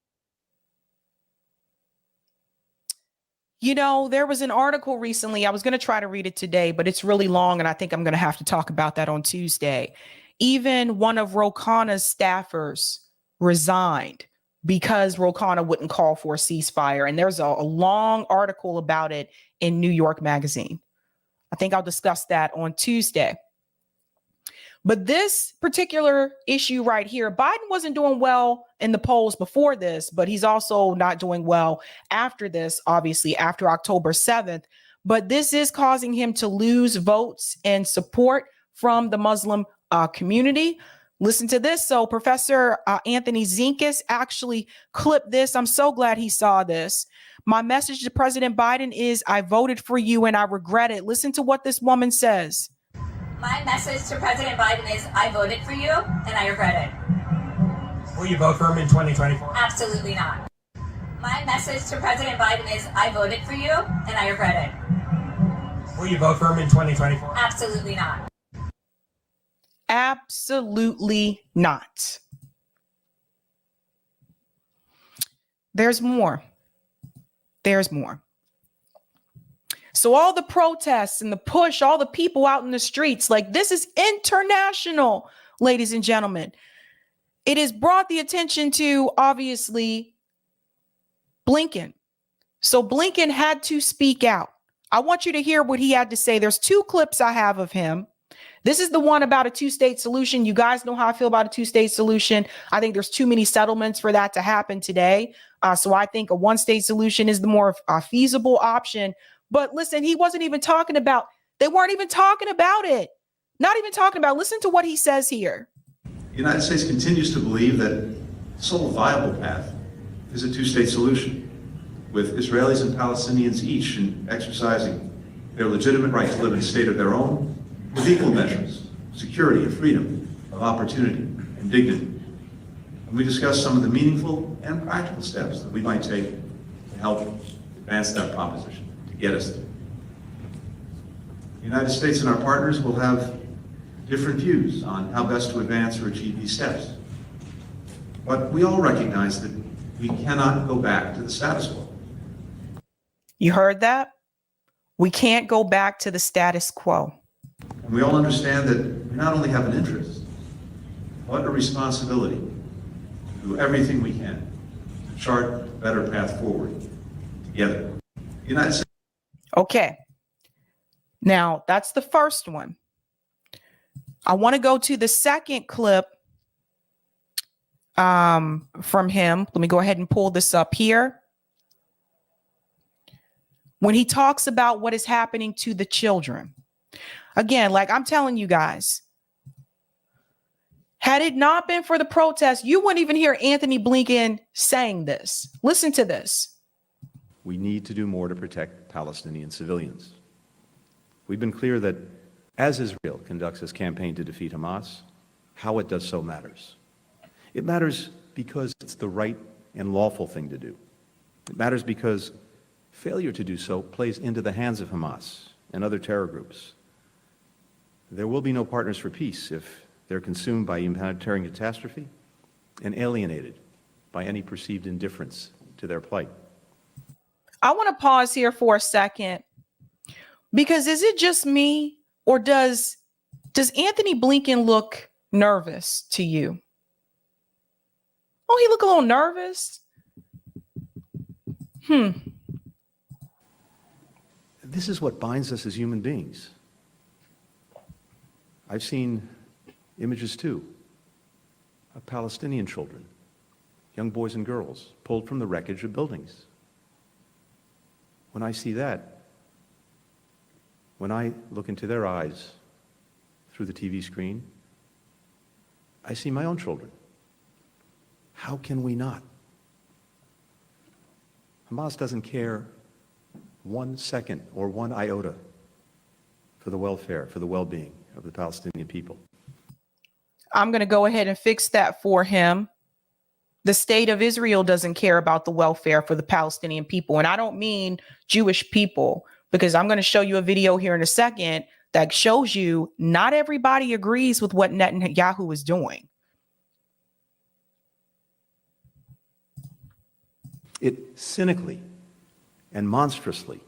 You know, there was an article recently. I was going to try to read it today, but it's really long, and I think I'm going to have to talk about that on Tuesday. Even one of Ro Khanna's staffers resigned because Ro Khanna wouldn't call for a ceasefire. And there's a long article about it in New York Magazine. I think I'll discuss that on Tuesday. But this particular issue right here, Biden wasn't doing well in the polls before this, but he's also not doing well after this, obviously, after October 7th. But this is causing him to lose votes and support from the Muslim community. Listen to this. So Professor Anthony Zinkas actually clipped this. I'm so glad he saw this. My message to President Biden is, I voted for you and I regret it. Listen to what this woman says. My message to President Biden is, I voted for you and I regret it. Will you vote for him in 2024? Absolutely not. My message to President Biden is, I voted for you and I regret it. Will you vote for him in 2024? Absolutely not. Absolutely not. There's more. There's more. So all the protests and the push, all the people out in the streets, like this is international, ladies and gentlemen. It has brought the attention to, obviously, Blinken. So Blinken had to speak out. I want you to hear what he had to say. There's two clips I have of him. This is the one about a two-state solution. You guys know how I feel about a two-state solution. I think there's too many settlements for that to happen today. So I think a one-state solution is the more feasible option. But listen, he wasn't even talking about, they weren't even talking about it. Not even talking about, listen to what he says here. The United States continues to believe that the sole viable path is a two-state solution, with Israelis and Palestinians each exercising their legitimate right to live in a state of their own, with equal measures, security and freedom of opportunity and dignity. And we discussed some of the meaningful and practical steps that we might take to help advance that proposition, to get us there. The United States and our partners will have different views on how best to advance or achieve these steps. But we all recognize that we cannot go back to the status quo. You heard that? We can't go back to the status quo. And we all understand that we not only have an interest, but a responsibility to do everything we can to chart a better path forward together. The United States. Okay. Now, that's the first one. I want to go to the second clip from him. Let me go ahead and pull this up here. When he talks about what is happening to the children. Again, like I'm telling you guys, had it not been for the protests, you wouldn't even hear Anthony Blinken saying this. Listen to this. We need to do more to protect Palestinian civilians. We've been clear that as Israel conducts its campaign to defeat Hamas, how it does so matters. It matters because it's the right and lawful thing to do. It matters because failure to do so plays into the hands of Hamas and other terror groups. There will be no partners for peace if they're consumed by humanitarian catastrophe and alienated by any perceived indifference to their plight. I want to pause here for a second, because is it just me, or does Anthony Blinken look nervous to you? Oh, he look a little nervous. This is what binds us as human beings. I've seen images too of Palestinian children, young boys and girls, pulled from the wreckage of buildings. When I see that, when I look into their eyes through the TV screen, I see my own children. How can we not? Hamas doesn't care 1 second or 1 iota for the welfare, for the well-being of the Palestinian people. I'm going to go ahead and fix that for him. The state of Israel doesn't care about the welfare for the Palestinian people. And I don't mean Jewish people, because I'm going to show you a video here in a second that shows you not everybody agrees with what Netanyahu is doing. It cynically and monstrously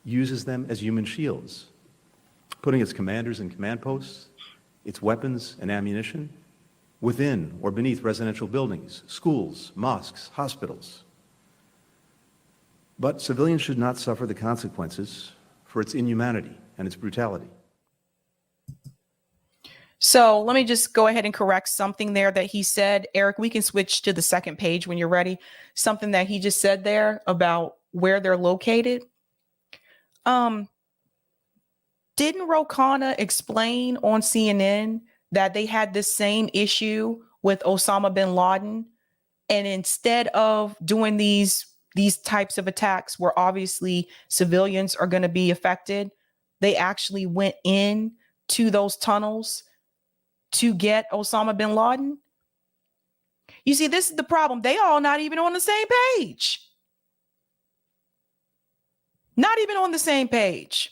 uses them as human shields, putting its commanders and command posts, its weapons and ammunition, within or beneath residential buildings, schools, mosques, hospitals. But civilians should not suffer the consequences for its inhumanity and its brutality. So let me just go ahead and correct something there that he said. Eric, we can switch to the second page when you're ready. Something that he just said there about where they're located. Didn't Ro Khanna explain on CNN that they had this same issue with Osama bin Laden? And instead of doing these types of attacks where obviously civilians are going to be affected, they actually went in to those tunnels to get Osama bin Laden. You see, this is the problem. They all not even on the same page. Not even on the same page.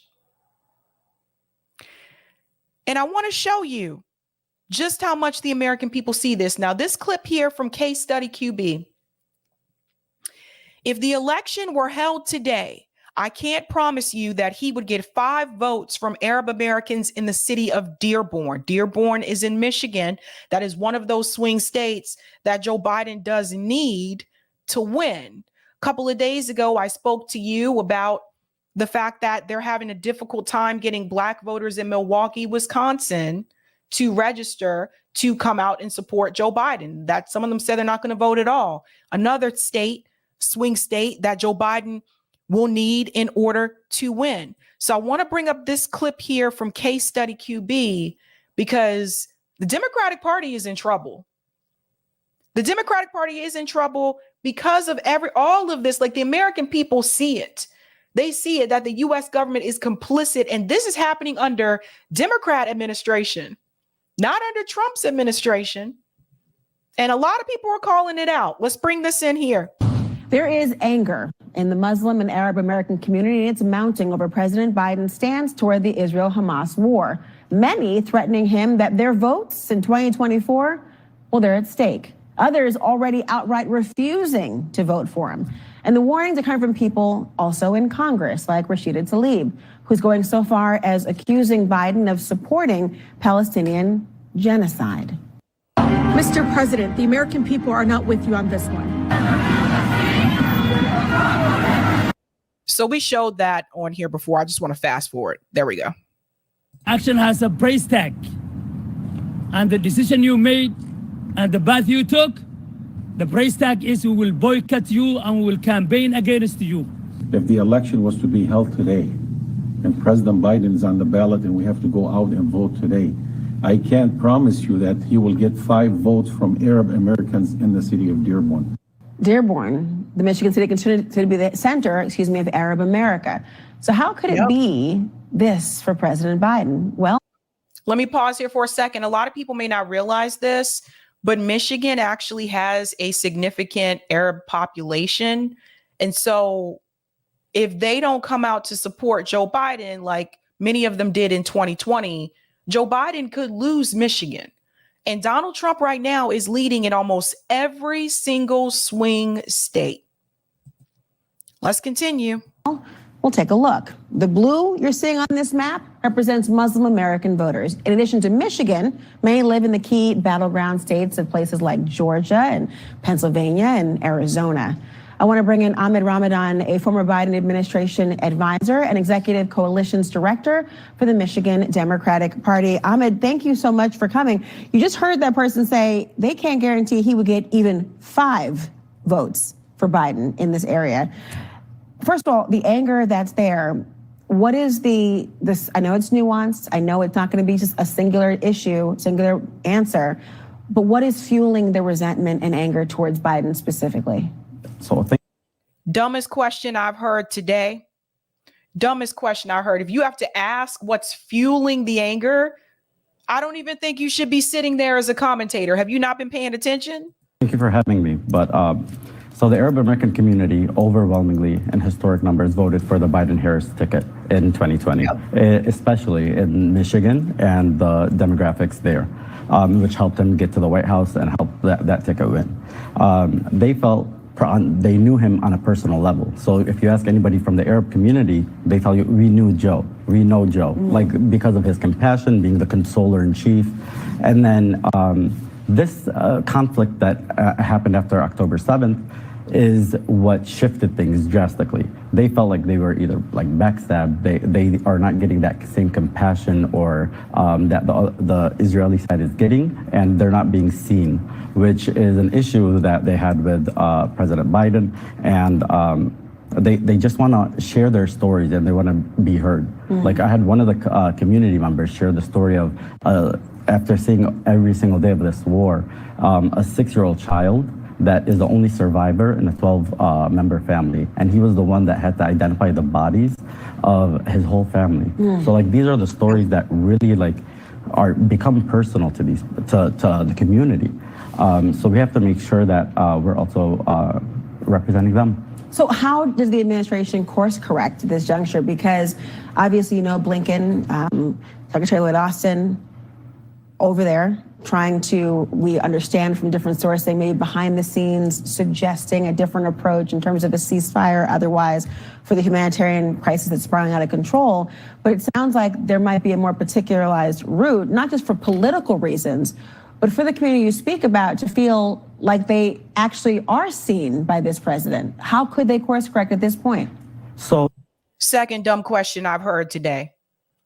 And I want to show you just how much the American people see this. Now, this clip here from Case Study QB. If the election were held today, I can't promise you that he would get 5 votes from Arab Americans in the city of Dearborn. Dearborn is in Michigan. That is one of those swing states that Joe Biden does need to win. A couple of days ago, I spoke to you about the fact that they're having a difficult time getting Black voters in Milwaukee, Wisconsin to register to come out and support Joe Biden. That some of them said they're not going to vote at all. Another state, swing state, that Joe Biden will need in order to win. So I want to bring up this clip here from Case Study QB because the Democratic Party is in trouble. The Democratic Party is in trouble because of all of this. Like, the American people see it. They see it that the U.S. government is complicit, and this is happening under Democrat administration, not under Trump's administration. And a lot of people are calling it out. Let's bring this in here. There is anger in the Muslim and Arab American community, and it's mounting over President Biden's stance toward the Israel-Hamas war. Many threatening him that their votes in 2024, well, they're at stake. Others already outright refusing to vote for him. And the warnings are coming from people also in Congress, like Rashida Tlaib, who's going so far as accusing Biden of supporting Palestinian genocide. Mr. President, the American people are not with you on this one. So we showed that on here before. I just want to fast forward. There we go. Action has a price tag. And the decision you made and the path you took, the price tag is we will boycott you and we will campaign against you. If the election was to be held today and President Biden is on the ballot and we have to go out and vote today, I can't promise you that he will get 5 votes from Arab Americans in the city of Dearborn. Dearborn, the Michigan city, continued to be the center, of Arab America. So how could it be this for President Biden? Well, let me pause here for a second. A lot of people may not realize this, but Michigan actually has a significant Arab population. And so if they don't come out to support Joe Biden, like many of them did in 2020, Joe Biden could lose Michigan. And Donald Trump right now is leading in almost every single swing state. Let's continue. We'll take a look. The blue you're seeing on this map represents Muslim American voters. In addition to Michigan, many live in the key battleground states of places like Georgia and Pennsylvania and Arizona. I want to bring in Ahmed Ramadan, a former Biden administration advisor and executive coalitions director for the Michigan Democratic Party. Ahmed, thank you so much for coming. You just heard that person say they can't guarantee he would get even 5 votes for Biden in this area. First of all, the anger that's there, what is this? I know it's nuanced. I know it's not going to be just a singular issue, singular answer, but what is fueling the resentment and anger towards Biden specifically? So I think dumbest question I've heard today. Dumbest question I heard. If you have to ask what's fueling the anger, I don't even think you should be sitting there as a commentator. Have you not been paying attention? Thank you for having me. But so the Arab American community overwhelmingly in historic numbers voted for the Biden-Harris ticket in 2020, especially in Michigan and the demographics there, which helped him get to the White House and helped that ticket win. They felt they knew him on a personal level. So if you ask anybody from the Arab community, they tell you, we knew Joe, we know Joe, like because of his compassion, being the consoler in chief. And then this conflict that happened after October 7th is what shifted things drastically. They felt like they were either like backstabbed, they are not getting that same compassion or that the Israeli side is getting, and they're not being seen, which is an issue that they had with President Biden. And they just want to share their stories and they want to be heard. Like I had one of the community members share the story of after seeing every single day of this war, a 6-year-old child that is the only survivor in a 12-member family. And he was the one that had to identify the bodies of his whole family. So like these are the stories that really like become personal to the community. So we have to make sure that we're also representing them. So how does the administration course correct at this juncture? Because obviously, Blinken, Secretary Lloyd Austin over there, trying to, we understand from different sources, they may be behind the scenes suggesting a different approach in terms of a ceasefire, otherwise for the humanitarian crisis that's spiraling out of control. But it sounds like there might be a more particularized route, not just for political reasons, but for the community you speak about to feel like they actually are seen by this president. How could they course correct at this point? So, second dumb question I've heard today.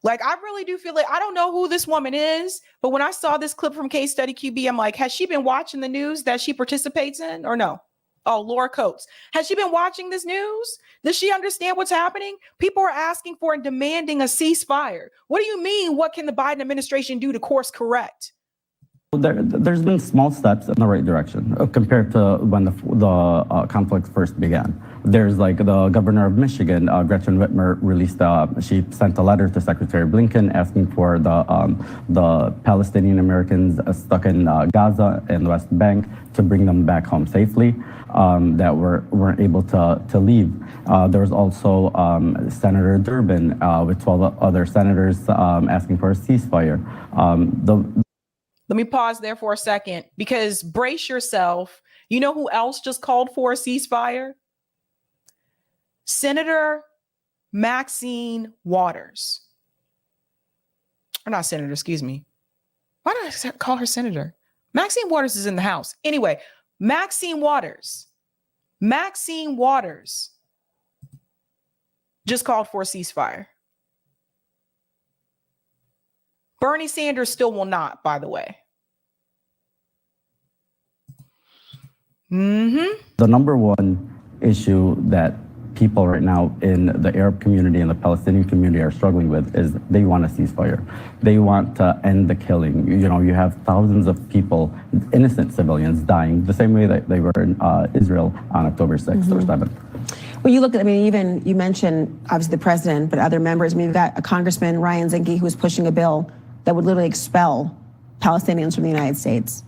Like, I really do feel like, I don't know who this woman is, but when I saw this clip from Case Study QB, I'm like, has she been watching the news that she participates in or no? Oh, Laura Coates. Has she been watching this news? Does she understand what's happening? People are asking for and demanding a ceasefire. What do you mean? What can the Biden administration do to course correct? There's been small steps in the right direction compared to when the conflict first began. There's like the governor of Michigan, Gretchen Whitmer, released. She sent a letter to Secretary Blinken asking for the Palestinian Americans stuck in Gaza and the West Bank to bring them back home safely. That weren't able to leave. There was also Senator Durbin with 12 other senators asking for a ceasefire. Let me pause there for a second, because brace yourself. You know who else just called for a ceasefire? Senator Maxine Waters. Or not senator, excuse me. Why did I call her senator? Maxine Waters is in the House. Anyway, Maxine Waters just called for a ceasefire. Bernie Sanders still will not, by the way. The number one issue that people right now in the Arab community and the Palestinian community are struggling with is they want a ceasefire. They want to end the killing. You have thousands of people, innocent civilians, dying the same way that they were in Israel on October 6th or 7th. Well, you look at, even you mentioned obviously the president, but other members. You've got a Congressman, Ryan Zinke, who's pushing a bill that would literally expel Palestinians from the United States.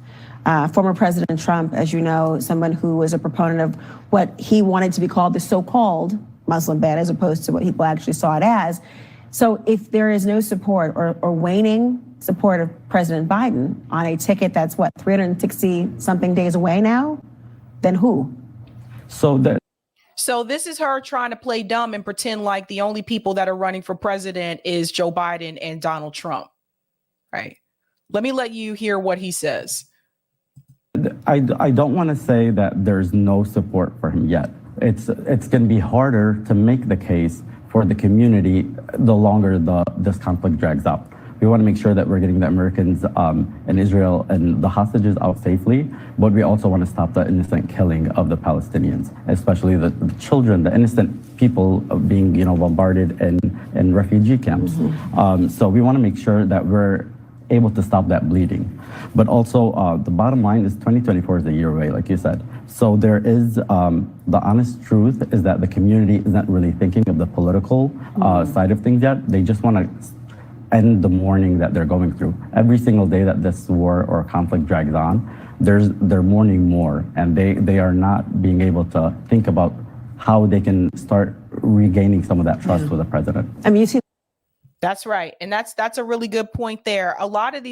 Former President Trump, as you know, someone who was a proponent of what he wanted to be called the so-called Muslim ban, as opposed to what people actually saw it as. So if there is no support or waning support of President Biden on a ticket that's 360 something days away now, then who? So this is her trying to play dumb and pretend like the only people that are running for president is Joe Biden and Donald Trump. Right. Let me let you hear what he says. I don't want to say that there's no support for him yet. It's going to be harder to make the case for the community the longer this conflict drags out. We want to make sure that we're getting the Americans in Israel and the hostages out safely, but we also want to stop the innocent killing of the Palestinians, especially the children, the innocent people being bombarded in refugee camps. So we want to make sure that we're able to stop that bleeding. But also the bottom line is 2024 is a year away, like you said. So there is, the honest truth is that the community isn't really thinking of the political side of things yet. They just want to end the mourning that they're going through. Every single day that this war or conflict drags on, they're mourning more, and they are not being able to think about how they can start regaining some of that trust with the president. You see. That's right. And that's a really good point there. A lot of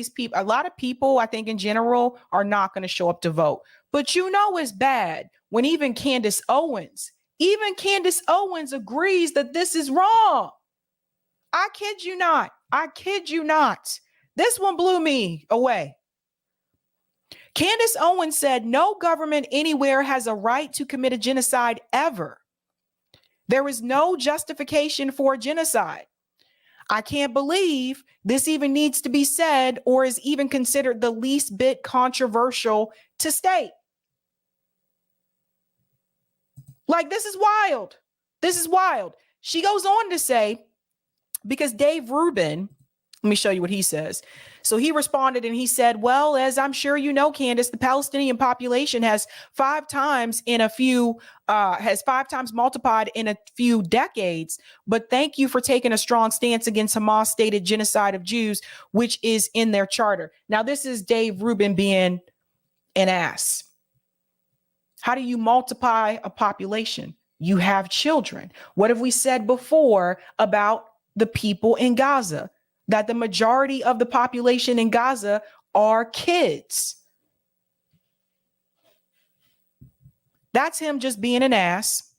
people, I think in general, are not going to show up to vote. But it's bad when even Candace Owens agrees that this is wrong. I kid you not. This one blew me away. Candace Owens said, no government anywhere has a right to commit a genocide ever. There is no justification for genocide. I can't believe this even needs to be said or is even considered the least bit controversial to state. Like, this is wild. She goes on to say, because Dave Rubin, let me show you what he says. So he responded and he said, well, as I'm sure you know, Candace, the Palestinian population has 5 times multiplied in a few decades. But thank you for taking a strong stance against Hamas stated genocide of Jews, which is in their charter. Now, this is Dave Rubin being an ass. How do you multiply a population? You have children. What have we said before about the people in Gaza? That the majority of the population in Gaza are kids. That's him just being an ass.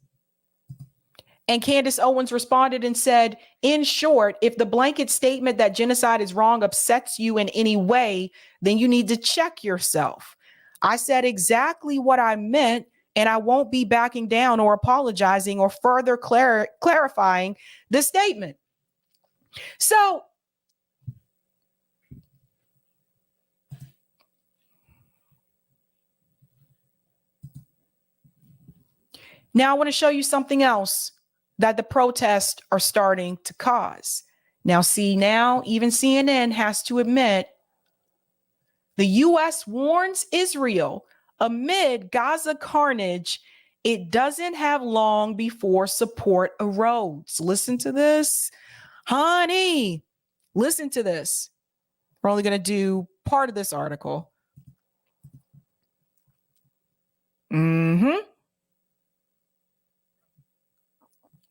And Candace Owens responded and said, in short, if the blanket statement that genocide is wrong upsets you in any way, then you need to check yourself. I said exactly what I meant, and I won't be backing down or apologizing or further clarifying the statement. So, now I want to show you something else that the protests are starting to cause. Now even CNN has to admit the U.S. warns Israel amid Gaza carnage, it doesn't have long before support erodes. Listen to this, honey. Listen to this. We're only going to do part of this article.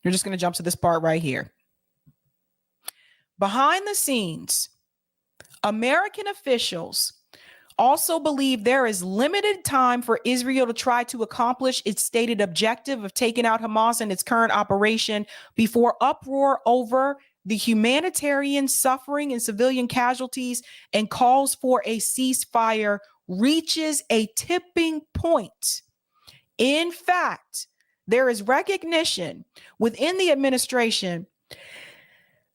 You're just going to jump to this part right here. Behind the scenes, American officials also believe there is limited time for Israel to try to accomplish its stated objective of taking out Hamas and its current operation before uproar over the humanitarian suffering and civilian casualties and calls for a ceasefire reaches a tipping point. In fact, there is recognition within the administration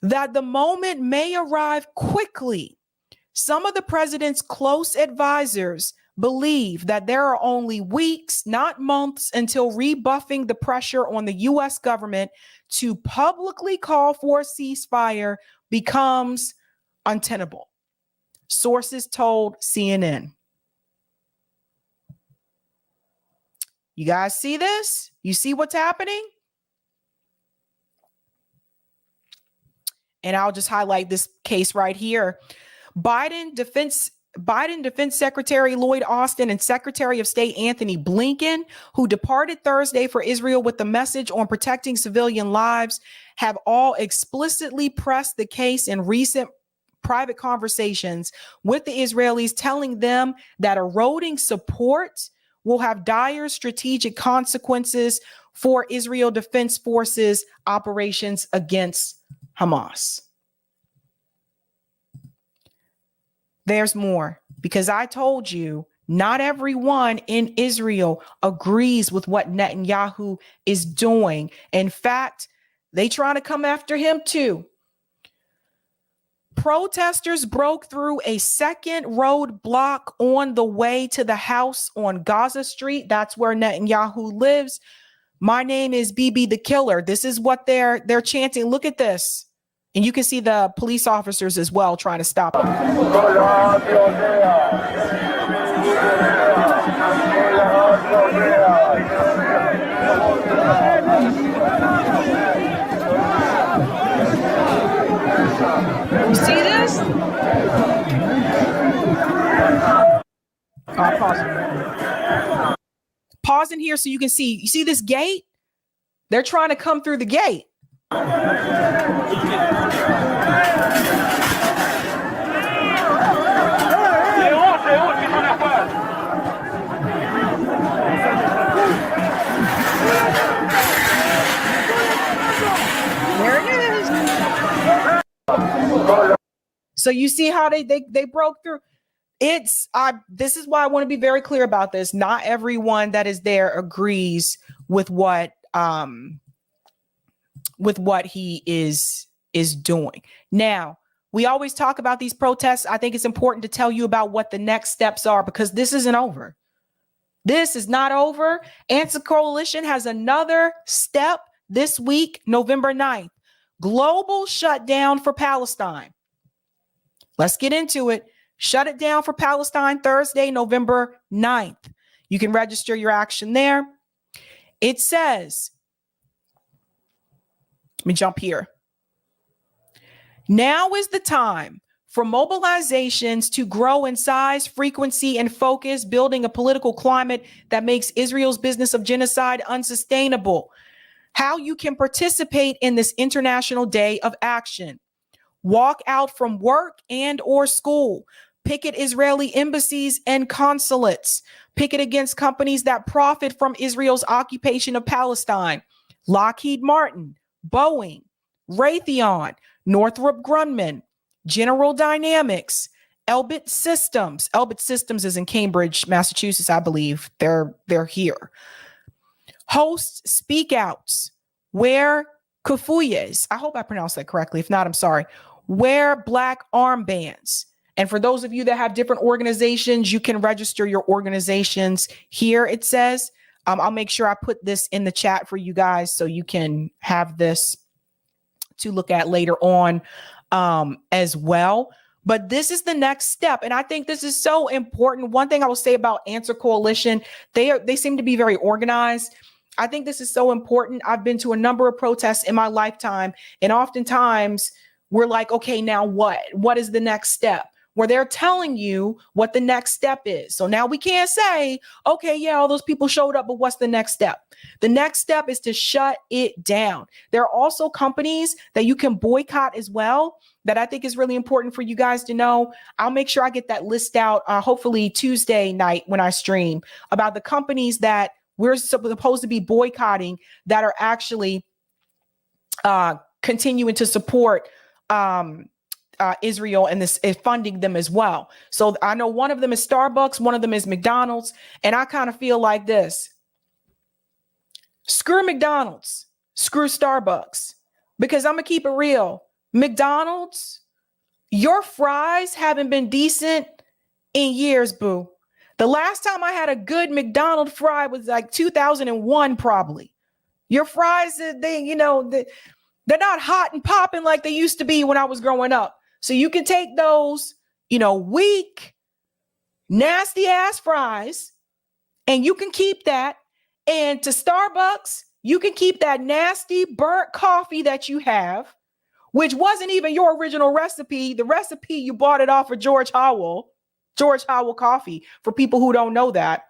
that the moment may arrive quickly. Some of the president's close advisors believe that there are only weeks, not months, until rebuffing the pressure on the U.S. government to publicly call for a ceasefire becomes untenable. Sources told CNN. You guys see this? You see what's happening? And I'll just highlight this case right here. Biden Defense Secretary Lloyd Austin and Secretary of State Anthony Blinken, who departed Thursday for Israel with the message on protecting civilian lives, have all explicitly pressed the case in recent private conversations with the Israelis, telling them that eroding support will have dire strategic consequences for Israel Defense Forces operations against Hamas. There's more, because I told you not everyone in Israel agrees with what Netanyahu is doing. In fact, they try to come after him too. Protesters broke through a second roadblock on the way to the house on Gaza Street. That's where Netanyahu lives. My name is Bibi the Killer. This is what they're chanting. Look at this. And you can see the police officers as well trying to stop them. You see this? Pause in here so you can see. You see this gate? They're trying to come through the gate. There it is. So you see how they broke through. This is why I want to be very clear about this. Not everyone that is there agrees with what he is doing. Now, we always talk about these protests. I think it's important to tell you about what the next steps are, because this isn't over. This is not over. Answer Coalition has another step this week, November 9th. Global shutdown for Palestine. Let's get into it. Shut it down for Palestine Thursday, November 9th. You can register your action there. It says, let me jump here. Now is the time for mobilizations to grow in size, frequency, and focus, building a political climate that makes Israel's business of genocide unsustainable. How you can participate in this International Day of Action. Walk out from work and or school. Picket Israeli embassies and consulates. Picket against companies that profit from Israel's occupation of Palestine. Lockheed Martin, Boeing, Raytheon, Northrop Grumman, General Dynamics, Elbit Systems. Elbit Systems is in Cambridge, Massachusetts, I believe. They're here. Host speakouts. Wear kufuyas. I hope I pronounced that correctly. If not, I'm sorry. Wear black armbands. And for those of you that have different organizations, you can register your organizations here, it says. I'll make sure I put this in the chat for you guys so you can have this to look at later on as well. But this is the next step. And I think this is so important. One thing I will say about Answer Coalition, they seem to be very organized. I think this is so important. I've been to a number of protests in my lifetime, and oftentimes we're like, okay, now what? What is the next step? Where they're telling you what the next step is. So now we can't say, okay, yeah, all those people showed up, but what's the next step? The next step is to shut it down. There are also companies that you can boycott as well that I think is really important for you guys to know. I'll make sure I get that list out hopefully Tuesday night when I stream about the companies that we're supposed to be boycotting that are actually continuing to support Israel, and this is funding them as well. So I know one of them is Starbucks, one of them is McDonald's, and I kind of feel like this. Screw McDonald's, screw Starbucks, because I'm gonna keep it real. McDonald's, your fries haven't been decent in years, boo. The last time I had a good McDonald's fry was like 2001, probably. Your fries, they're not hot and popping like they used to be when I was growing up. So you can take those, weak, nasty ass fries, and you can keep that. And to Starbucks, you can keep that nasty burnt coffee that you have, which wasn't even your original recipe. The recipe, you bought it off of George Howell coffee, for people who don't know that.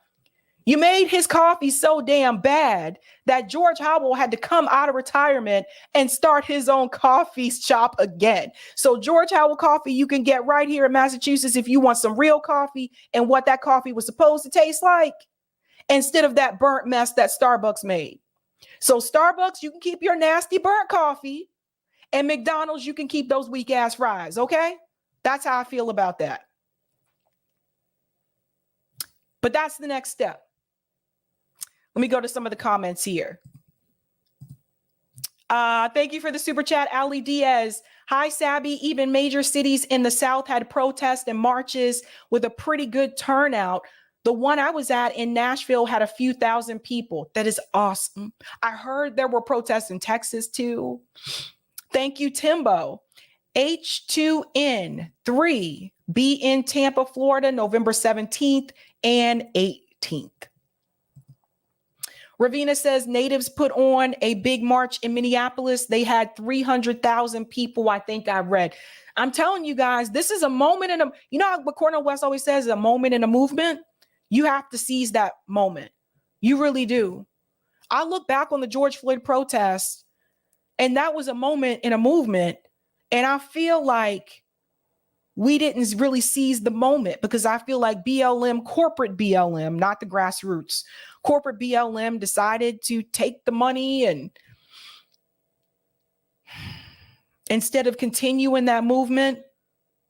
You made his coffee so damn bad that George Howell had to come out of retirement and start his own coffee shop again. So George Howell coffee you can get right here in Massachusetts if you want some real coffee and what that coffee was supposed to taste like, instead of that burnt mess that Starbucks made. So Starbucks, you can keep your nasty burnt coffee, and McDonald's, you can keep those weak ass fries, okay? That's how I feel about that. But that's the next step. Let me go to some of the comments here. Thank you for the super chat, Ali Diaz. Hi, Sabby. Even major cities in the South had protests and marches with a pretty good turnout. The one I was at in Nashville had a few thousand people. That is awesome. I heard there were protests in Texas too. Thank you, Timbo. H2N3 be in Tampa, Florida, November 17th and 18th. Ravina says natives put on a big march in Minneapolis. They had 300,000 people, I think I read. I'm telling you guys, this is a moment in what Cornel West always says, a moment in a movement. You have to seize that moment. You really do. I look back on the George Floyd protests, And that was a moment in a movement. And I feel like we didn't really seize the moment, because I feel like BLM, corporate BLM, not the grassroots, corporate BLM decided to take the money, and instead of continuing that movement,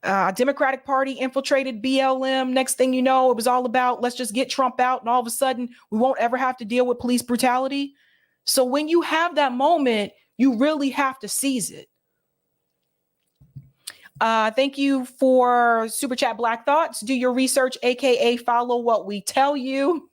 Democratic Party infiltrated BLM. Next thing you know, it was all about, let's just get Trump out, and all of a sudden we won't ever have to deal with police brutality. So when you have that moment, you really have to seize it. Thank you for Super Chat Black Thoughts. Do your research, aka follow what we tell you.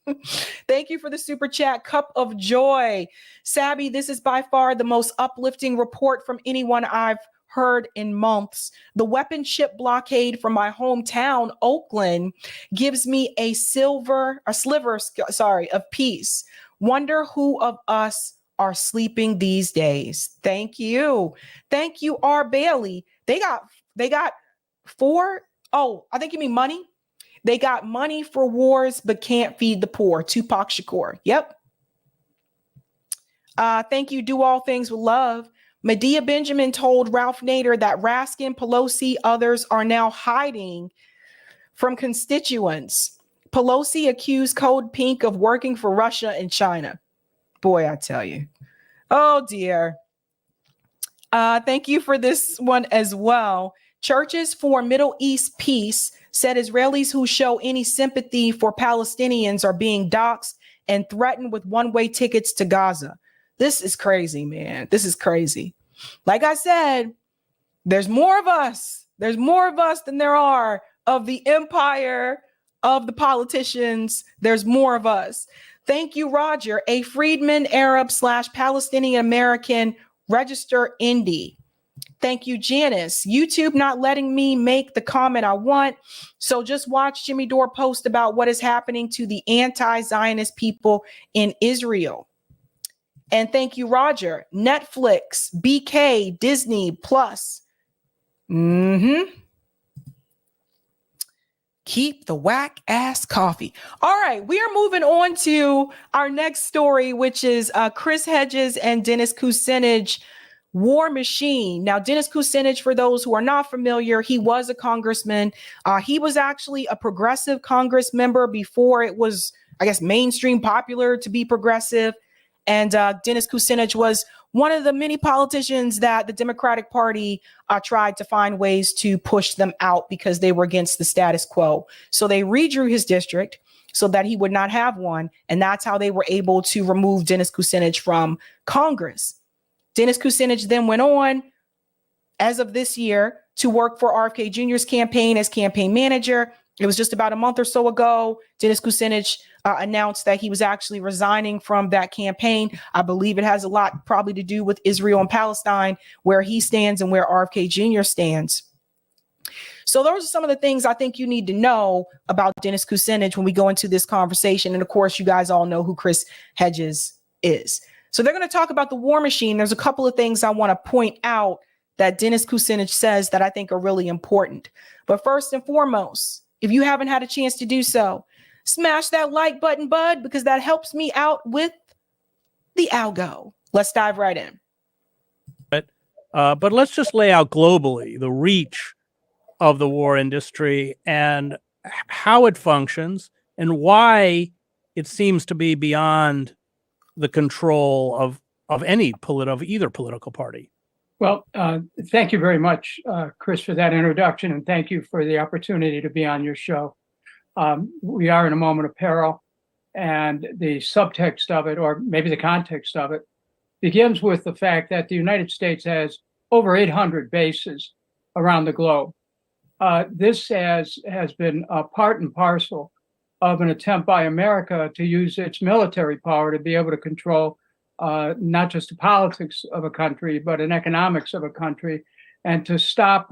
Thank you for the Super Chat Cup of Joy. Sabby, this is by far the most uplifting report from anyone I've heard in months. The weapon ship blockade from my hometown, Oakland, gives me a sliver of peace. Wonder who of us are sleeping these days. Thank you. Thank you, R. Bailey. They got four. Oh, I think you mean money. They got money for wars, but can't feed the poor. Tupac Shakur. Yep. Thank you. Do all things with love. Medea Benjamin told Ralph Nader that Raskin, Pelosi, others are now hiding from constituents. Pelosi accused Code Pink of working for Russia and China. Boy, I tell you. Oh, dear. Thank you for this one as well. Churches for Middle East Peace said Israelis who show any sympathy for Palestinians are being doxxed and threatened with one-way tickets to Gaza. This is crazy, man. This is crazy. Like I said, there's more of us. There's more of us than there are of the empire of the politicians. There's more of us. Thank you, Roger. A Freedman Arab / Palestinian American register indie. Thank you, Janice. YouTube not letting me make the comment I want. So just watch Jimmy Dore post about what is happening to the anti-Zionist people in Israel. And thank you, Roger. Netflix, BK, Disney Plus. Keep the whack ass coffee. All right, we are moving on to our next story, which is Chris Hedges and Dennis Kucinich, War Machine. Now, Dennis Kucinich, for those who are not familiar, he was a congressman. He was actually a progressive Congress member before it was, I guess, mainstream popular to be progressive. And Dennis Kucinich was one of the many politicians that the Democratic Party tried to find ways to push them out because they were against the status quo. So they redrew his district so that he would not have one. And that's how they were able to remove Dennis Kucinich from Congress. Dennis Kucinich then went on, as of this year, to work for RFK Jr.'s campaign as campaign manager. It was just about a month or so ago, Dennis Kucinich announced that he was actually resigning from that campaign. I believe it has a lot probably to do with Israel and Palestine, where he stands and where RFK Jr. stands. So those are some of the things I think you need to know about Dennis Kucinich when we go into this conversation. And of course, you guys all know who Chris Hedges is. So they're going to talk about the war machine. There's a couple of things I want to point out that Dennis Kucinich says that I think are really important. But first and foremost, if you haven't had a chance to do so, smash that like button, bud, because that helps me out with the algo. Let's dive right in. But let's just lay out globally the reach of the war industry and how it functions and why it seems to be beyond the control of either political party. Well, thank you very much, Chris, for that introduction, and thank you for the opportunity to be on your show. We are in a moment of peril, and the subtext of it, or maybe the context of it, begins with the fact that the United States has over 800 bases around the globe. This has been a part and parcel of an attempt by America to use its military power to be able to control not just the politics of a country, but an economics of a country, and to stop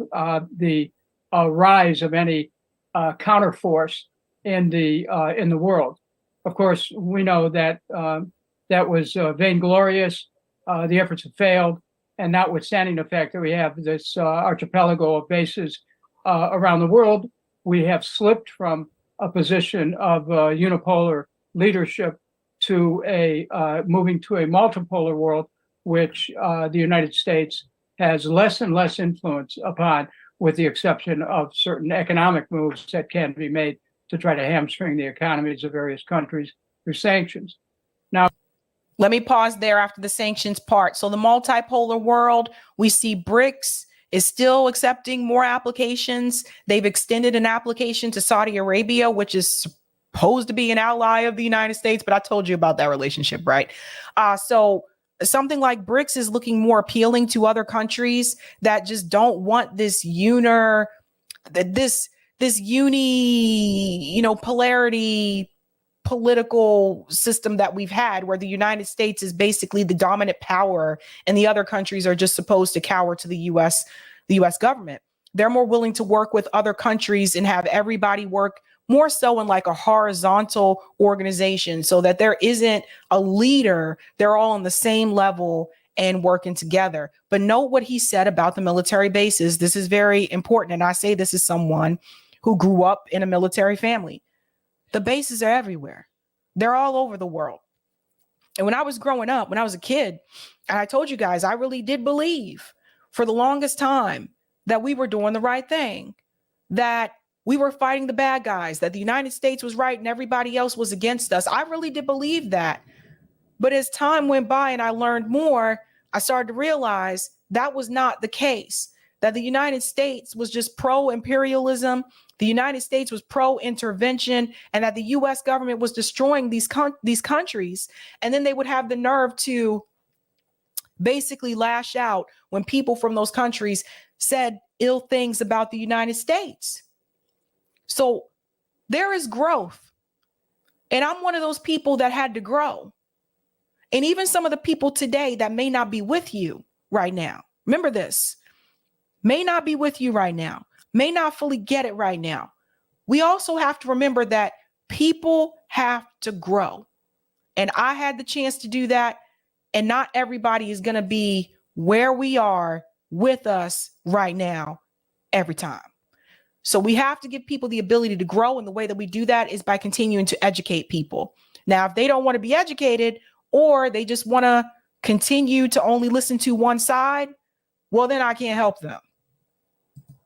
the rise of any counterforce in the world. Of course, we know that that was vainglorious. The efforts have failed, and notwithstanding the fact that we have this archipelago of bases around the world, we have slipped from a position of unipolar leadership to moving to a multipolar world which the United States has less and less influence upon, with the exception of certain economic moves that can be made to try to hamstring the economies of various countries through sanctions. Now, let me pause there after the sanctions part. So the multipolar world, we see BRICS is still accepting more applications. They've extended an application to Saudi Arabia, which is supposed to be an ally of the United States, but I told you about that relationship, right? So something like BRICS is looking more appealing to other countries that just don't want this polarity political system that we've had, where the United States is basically the dominant power and the other countries are just supposed to cower to the US government. They're more willing to work with other countries and have everybody work more so in like a horizontal organization, so that there isn't a leader. They're all on the same level and working together. But note what he said about the military bases. This is very important. And I say this as someone who grew up in a military family. The bases are everywhere. They're all over the world. And when I was growing up, when I was a kid, and I told you guys, I really did believe for the longest time that we were doing the right thing, that we were fighting the bad guys, that the United States was right and everybody else was against us. I really did believe that. But as time went by and I learned more, I started to realize that was not the case, that the United States was just pro-imperialism. The United States was pro-intervention, and that the U.S. government was destroying these countries. And then they would have the nerve to basically lash out when people from those countries said ill things about the United States. So there is growth. And I'm one of those people that had to grow. And even some of the people today that may not be with you right now, remember this, may not be with you right now, may not fully get it right now. We also have to remember that people have to grow. And I had the chance to do that. And not everybody is going to be where we are with us right now every time. So we have to give people the ability to grow. And the way that we do that is by continuing to educate people. Now, if they don't want to be educated, or they just want to continue to only listen to one side, well, then I can't help them.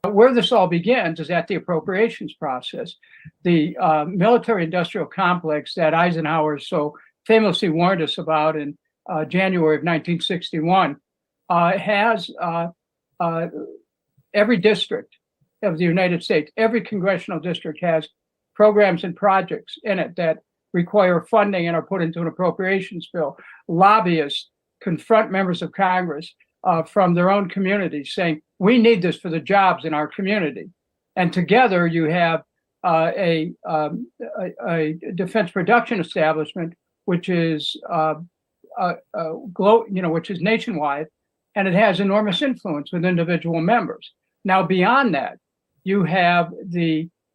Where this all begins is at the appropriations process. The military-industrial complex that Eisenhower so famously warned us about in January of 1961 has every district of the United States, every congressional district has programs and projects in it that require funding and are put into an appropriations bill. Lobbyists confront members of Congress from their own communities saying, we need this for the jobs in our community. And together you have a defense production establishment, which is which is nationwide, and it has enormous influence with individual members. Now, beyond that, you have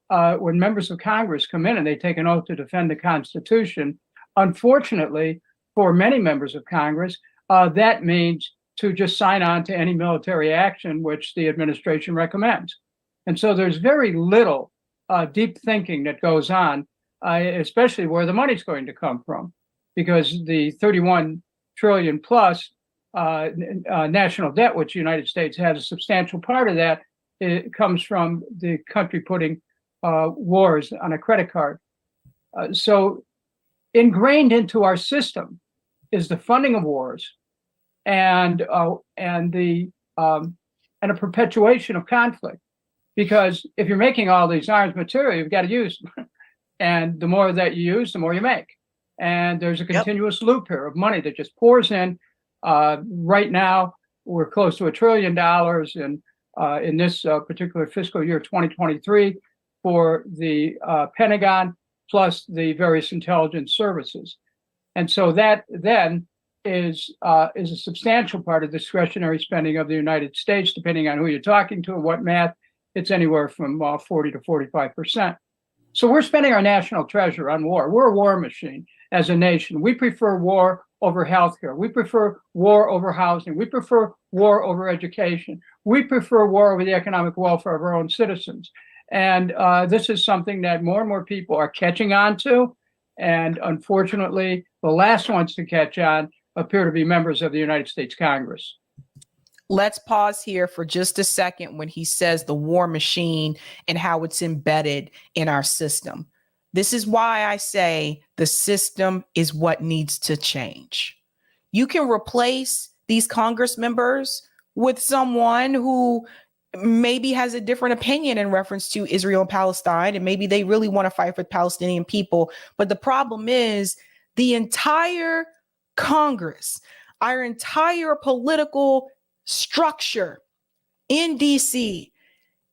when members of Congress come in and they take an oath to defend the Constitution, unfortunately, for many members of Congress, that means to just sign on to any military action which the administration recommends. And so there's very little deep thinking that goes on, especially where the money's going to come from, because the 31 trillion plus national debt, which the United States has, a substantial part of that, it comes from the country putting wars on a credit card. So ingrained into our system is the funding of wars and a perpetuation of conflict. Because if you're making all these arms material, you've got to use them. And the more that you use, the more you make. And there's a continuous loop here of money that just pours in. Right now, we're close to $1 trillion in this particular fiscal year, 2023, for the Pentagon, plus the various intelligence services. And so that then is a substantial part of discretionary spending of the United States, depending on who you're talking to and what math. It's anywhere from 40 to 45%. So we're spending our national treasure on war. We're a war machine as a nation. We prefer war over healthcare. We prefer war over housing. We prefer war over education. We prefer war over the economic welfare of our own citizens. And this is something that more and more people are catching on to. And unfortunately, the last ones to catch on appear to be members of the United States Congress. Let's pause here for just a second when he says the war machine and how it's embedded in our system. This is why I say the system is what needs to change. You can replace these Congress members with someone who maybe has a different opinion in reference to Israel and Palestine, and maybe they really want to fight for the Palestinian people. But the problem is the entire Congress, our entire political structure in DC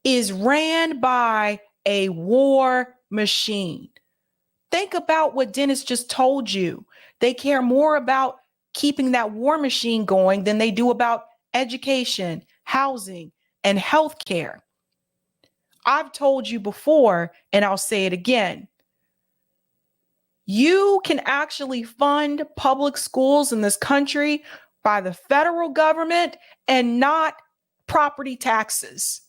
is ran by a war machine. Think about what Dennis just told you. They care more about keeping that war machine going than they do about education, housing, and healthcare. I've told you before, and I'll say it again. You can actually fund public schools in this country by the federal government and not property taxes.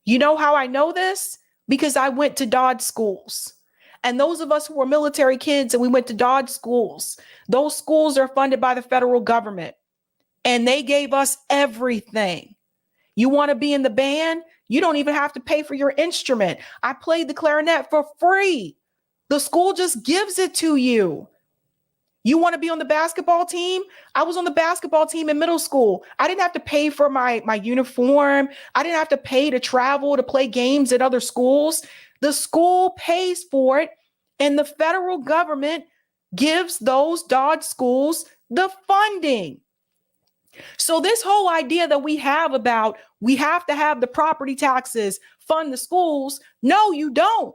You know how I know this? Because I went to Dodd schools. And those of us who were military kids and we went to Dodd schools, those schools are funded by the federal government. And they gave us everything. You want to be in the band? You don't even have to pay for your instrument. I played the clarinet for free. The school just gives it to you. You want to be on the basketball team? I was on the basketball team in middle school. I didn't have to pay for my uniform. I didn't have to pay to travel to play games at other schools. The school pays for it, and the federal government gives those Dodd schools the funding. So this whole idea that we have about we have to have the property taxes fund the schools, no, you don't.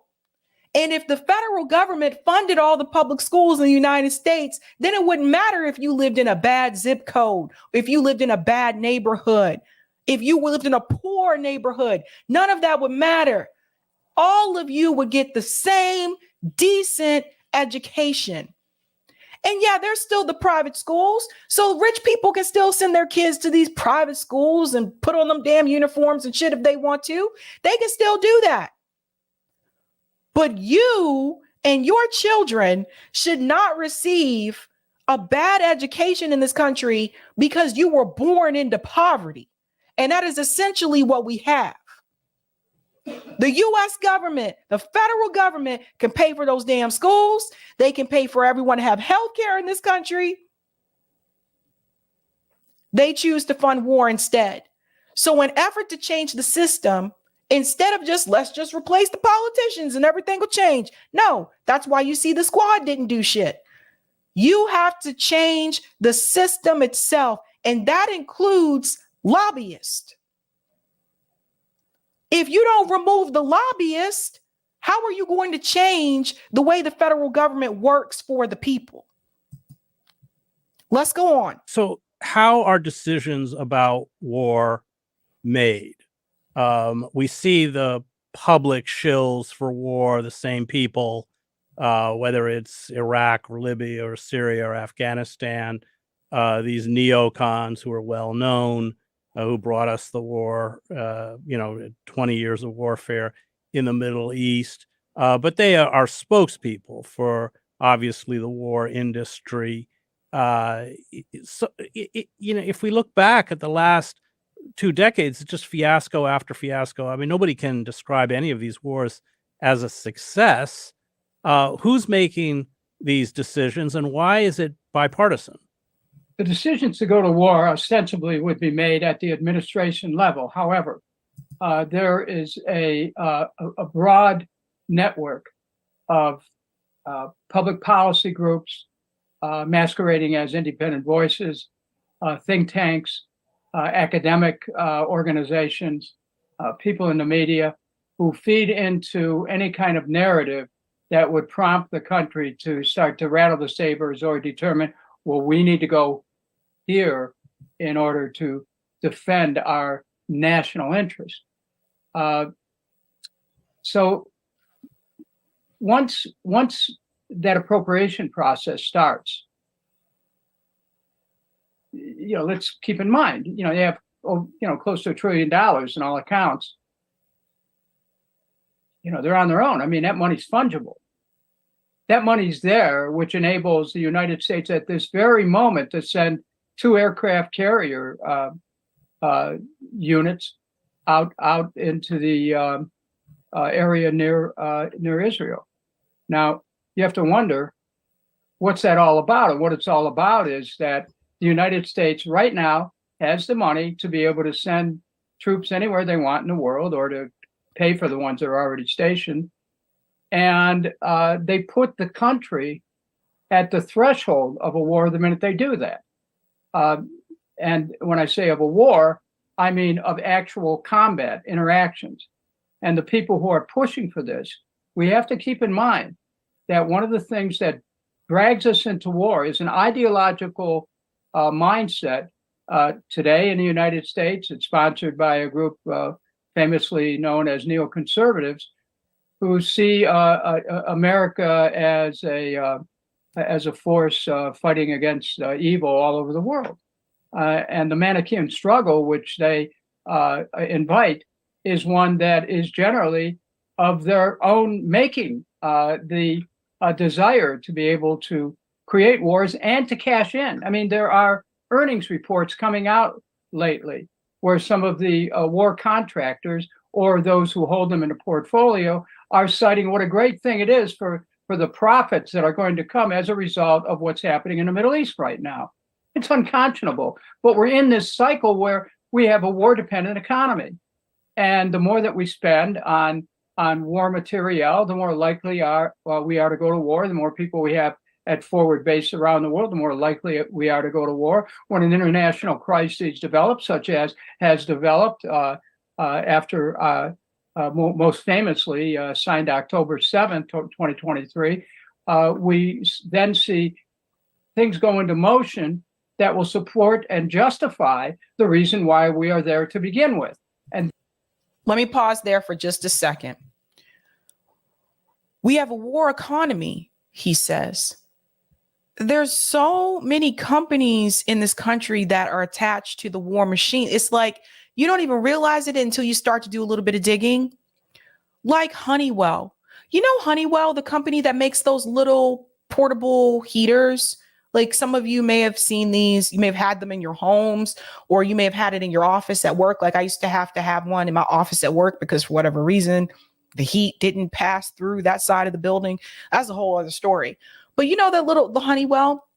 And if the federal government funded all the public schools in the United States, then it wouldn't matter if you lived in a bad zip code, if you lived in a bad neighborhood, if you lived in a poor neighborhood, none of that would matter. All of you would get the same decent education. And yeah, there's still the private schools. So rich people can still send their kids to these private schools and put on them damn uniforms and shit if they want to. They can still do that. But you and your children should not receive a bad education in this country because you were born into poverty. And that is essentially what we have. The U.S. government, the federal government can pay for those damn schools. They can pay for everyone to have health care in this country. They choose to fund war instead. So in effort to change the system, instead of let's just replace the politicians and everything will change. No, that's why you see the squad didn't do shit. You have to change the system itself, and that includes lobbyists. If you don't remove the lobbyist, how are you going to change the way the federal government works for the people? Let's go on. So how are decisions about war made? We see the public shills for war, the same people, whether it's Iraq or Libya or Syria or Afghanistan, these neocons who are well known, who brought us the war, 20 years of warfare in the Middle East. But they are spokespeople for, obviously, the war industry. If we look back at the last 2 decades, it's just fiasco after fiasco. I mean, nobody can describe any of these wars as a success. Who's making these decisions, and why is it bipartisan? The decisions to go to war ostensibly would be made at the administration level. However, there is a broad network of public policy groups masquerading as independent voices, think tanks, academic organizations, people in the media who feed into any kind of narrative that would prompt the country to start to rattle the sabers or determine, well, we need to go here in order to defend our national interest. So once that appropriation process starts, let's keep in mind, you have close to $1 trillion in all accounts. They're on their own. I mean, that money's fungible. that money's there, which enables the United States at this very moment to send 2 aircraft carrier units out into the area near Israel. Now, you have to wonder, what's that all about? And what it's all about is that the United States right now has the money to be able to send troops anywhere they want in the world, or to pay for the ones that are already stationed. And they put the country at the threshold of a war the minute they do that. And when I say of a war, I mean of actual combat interactions. And the people who are pushing for this, we have to keep in mind that one of the things that drags us into war is an ideological mindset. Today in the United States, it's sponsored by a group famously known as neoconservatives, who see America as a force fighting against evil all over the world. And the Manichaean struggle, which they invite, is one that is generally of their own making, the desire to be able to create wars and to cash in. I mean, there are earnings reports coming out lately where some of the war contractors, or those who hold them in a portfolio, are citing what a great thing it is for the profits that are going to come as a result of what's happening in the Middle East right now. It's unconscionable, but we're in this cycle where we have a war-dependent economy. And the more that we spend on war material, the more likely we are to go to war. The more people we have at forward base around the world, the more likely we are to go to war. When an international crisis develops, such as has developed after most famously signed October 7th, 2023, we then see things go into motion that will support and justify the reason why we are there to begin with. And let me pause there for just a second. We have a war economy, he says. There's so many companies in this country that are attached to the war machine. It's like you don't even realize it until you start to do a little bit of digging. Like Honeywell. You know Honeywell, the company that makes those little portable heaters? Like some of you may have seen these, you may have had them in your homes, or you may have had it in your office at work. Like I used to have one in my office at work because for whatever reason, the heat didn't pass through that side of the building. That's a whole other story. But you know the Honeywell?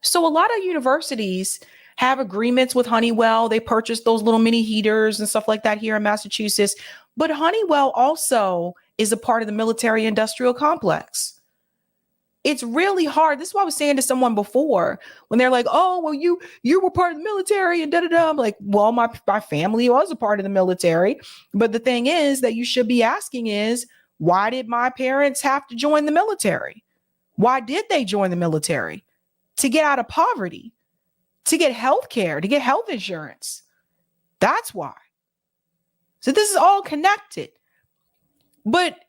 So a lot of universities have agreements with Honeywell. They purchase those little mini heaters and stuff like that here in Massachusetts. But Honeywell also is a part of the military industrial complex. It's really hard. This is what I was saying to someone before when they're like, oh, well, you were part of the military and da-da-da. I'm like, well, my family was a part of the military. But the thing is that you should be asking is, why did my parents have to join the military? Why did they join the military? To get out of poverty, to get health care, to get health insurance. That's why. So this is all connected. But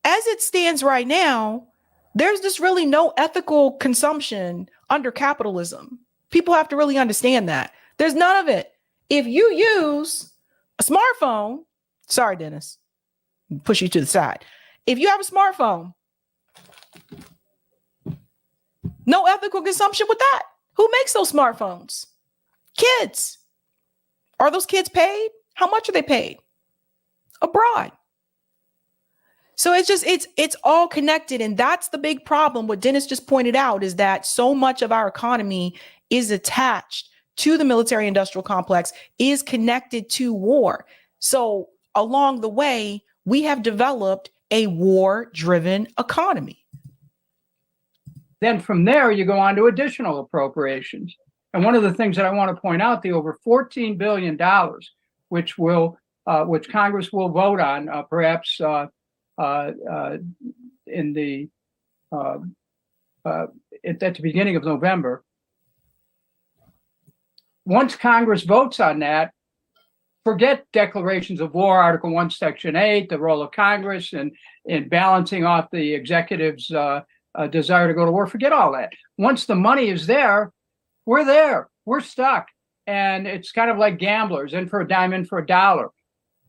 as it stands right now, there's just really no ethical consumption under capitalism. People have to really understand that. There's none of it. If you use a smartphone, sorry, Dennis, push you to the side. If you have a smartphone, no ethical consumption with that. Who makes those smartphones? Kids. Are those kids paid? How much are they paid? Abroad. So it's all connected. And that's the big problem. What Dennis just pointed out is that so much of our economy is attached to the military industrial complex, is connected to war. So along the way, we have developed a war-driven economy. Then from there, you go on to additional appropriations. And one of the things that I want to point out, the over $14 billion, which Congress will vote on, perhaps in the at the beginning of November. Once Congress votes on that, forget declarations of war, Article 1, Section 8, the role of Congress in balancing off the executive's desire to go to war. Forget all that. Once the money is there, we're stuck. And it's kind of like gamblers, in for a dime, in for a dollar.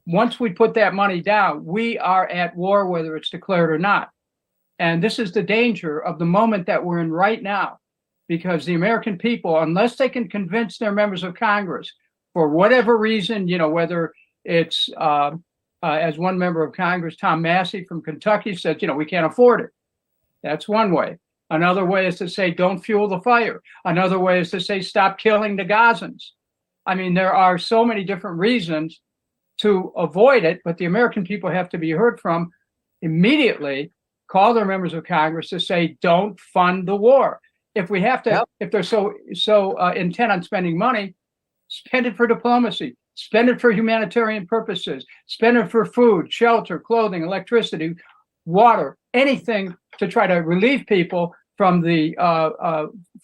Once we put that money down, we are at war, whether it's declared or not. And this is the danger of the moment that we're in right now, because the American people, unless they can convince their members of Congress, for whatever reason, whether it's, as one member of Congress, Tom Massey from Kentucky said, we can't afford it. That's one way. Another way is to say, don't fuel the fire. Another way is to say, stop killing the Gazans. I mean, there are so many different reasons to avoid it, but the American people have to be heard from immediately. Call their members of Congress to say, don't fund the war. If we have to, if they're so intent on spending money, spend it for diplomacy, spend it for humanitarian purposes, spend it for food, shelter, clothing, electricity, water, anything to try to relieve people from the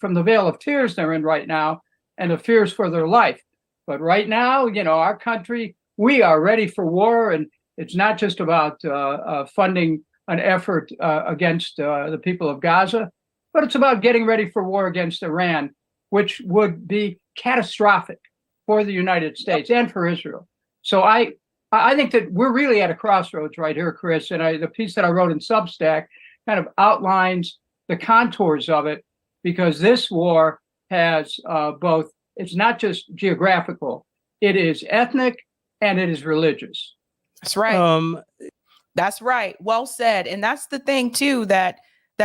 veil of tears they're in right now and the fears for their life. But right now, our country, we are ready for war, and it's not just about funding an effort against the people of Gaza, but it's about getting ready for war against Iran, which would be catastrophic for the United States and for Israel. So I think that we're really at a crossroads right here, Chris, and the piece that I wrote in Substack kind of outlines the contours of it, because this war has both, it's not just geographical, it is ethnic and it is religious. That's right. That's right. Well said. And that's the thing too that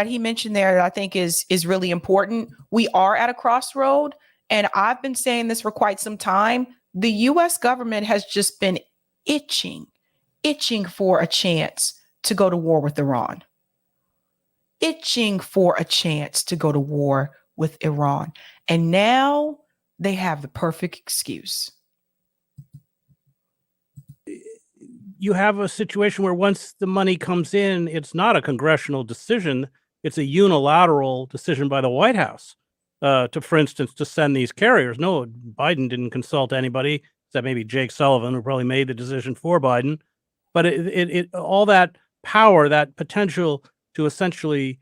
he mentioned there that I think is really important. We are at a crossroad, and I've been saying this for quite some time. The US government has just been itching for a chance to go to war with Iran. Itching for a chance to go to war with Iran. And now they have the perfect excuse. You have a situation where once the money comes in, it's not a congressional decision. It's a unilateral decision by the White House for instance, to send these carriers. No, Biden didn't consult anybody except maybe Jake Sullivan, who probably made the decision for Biden. But it all that power, that potential to essentially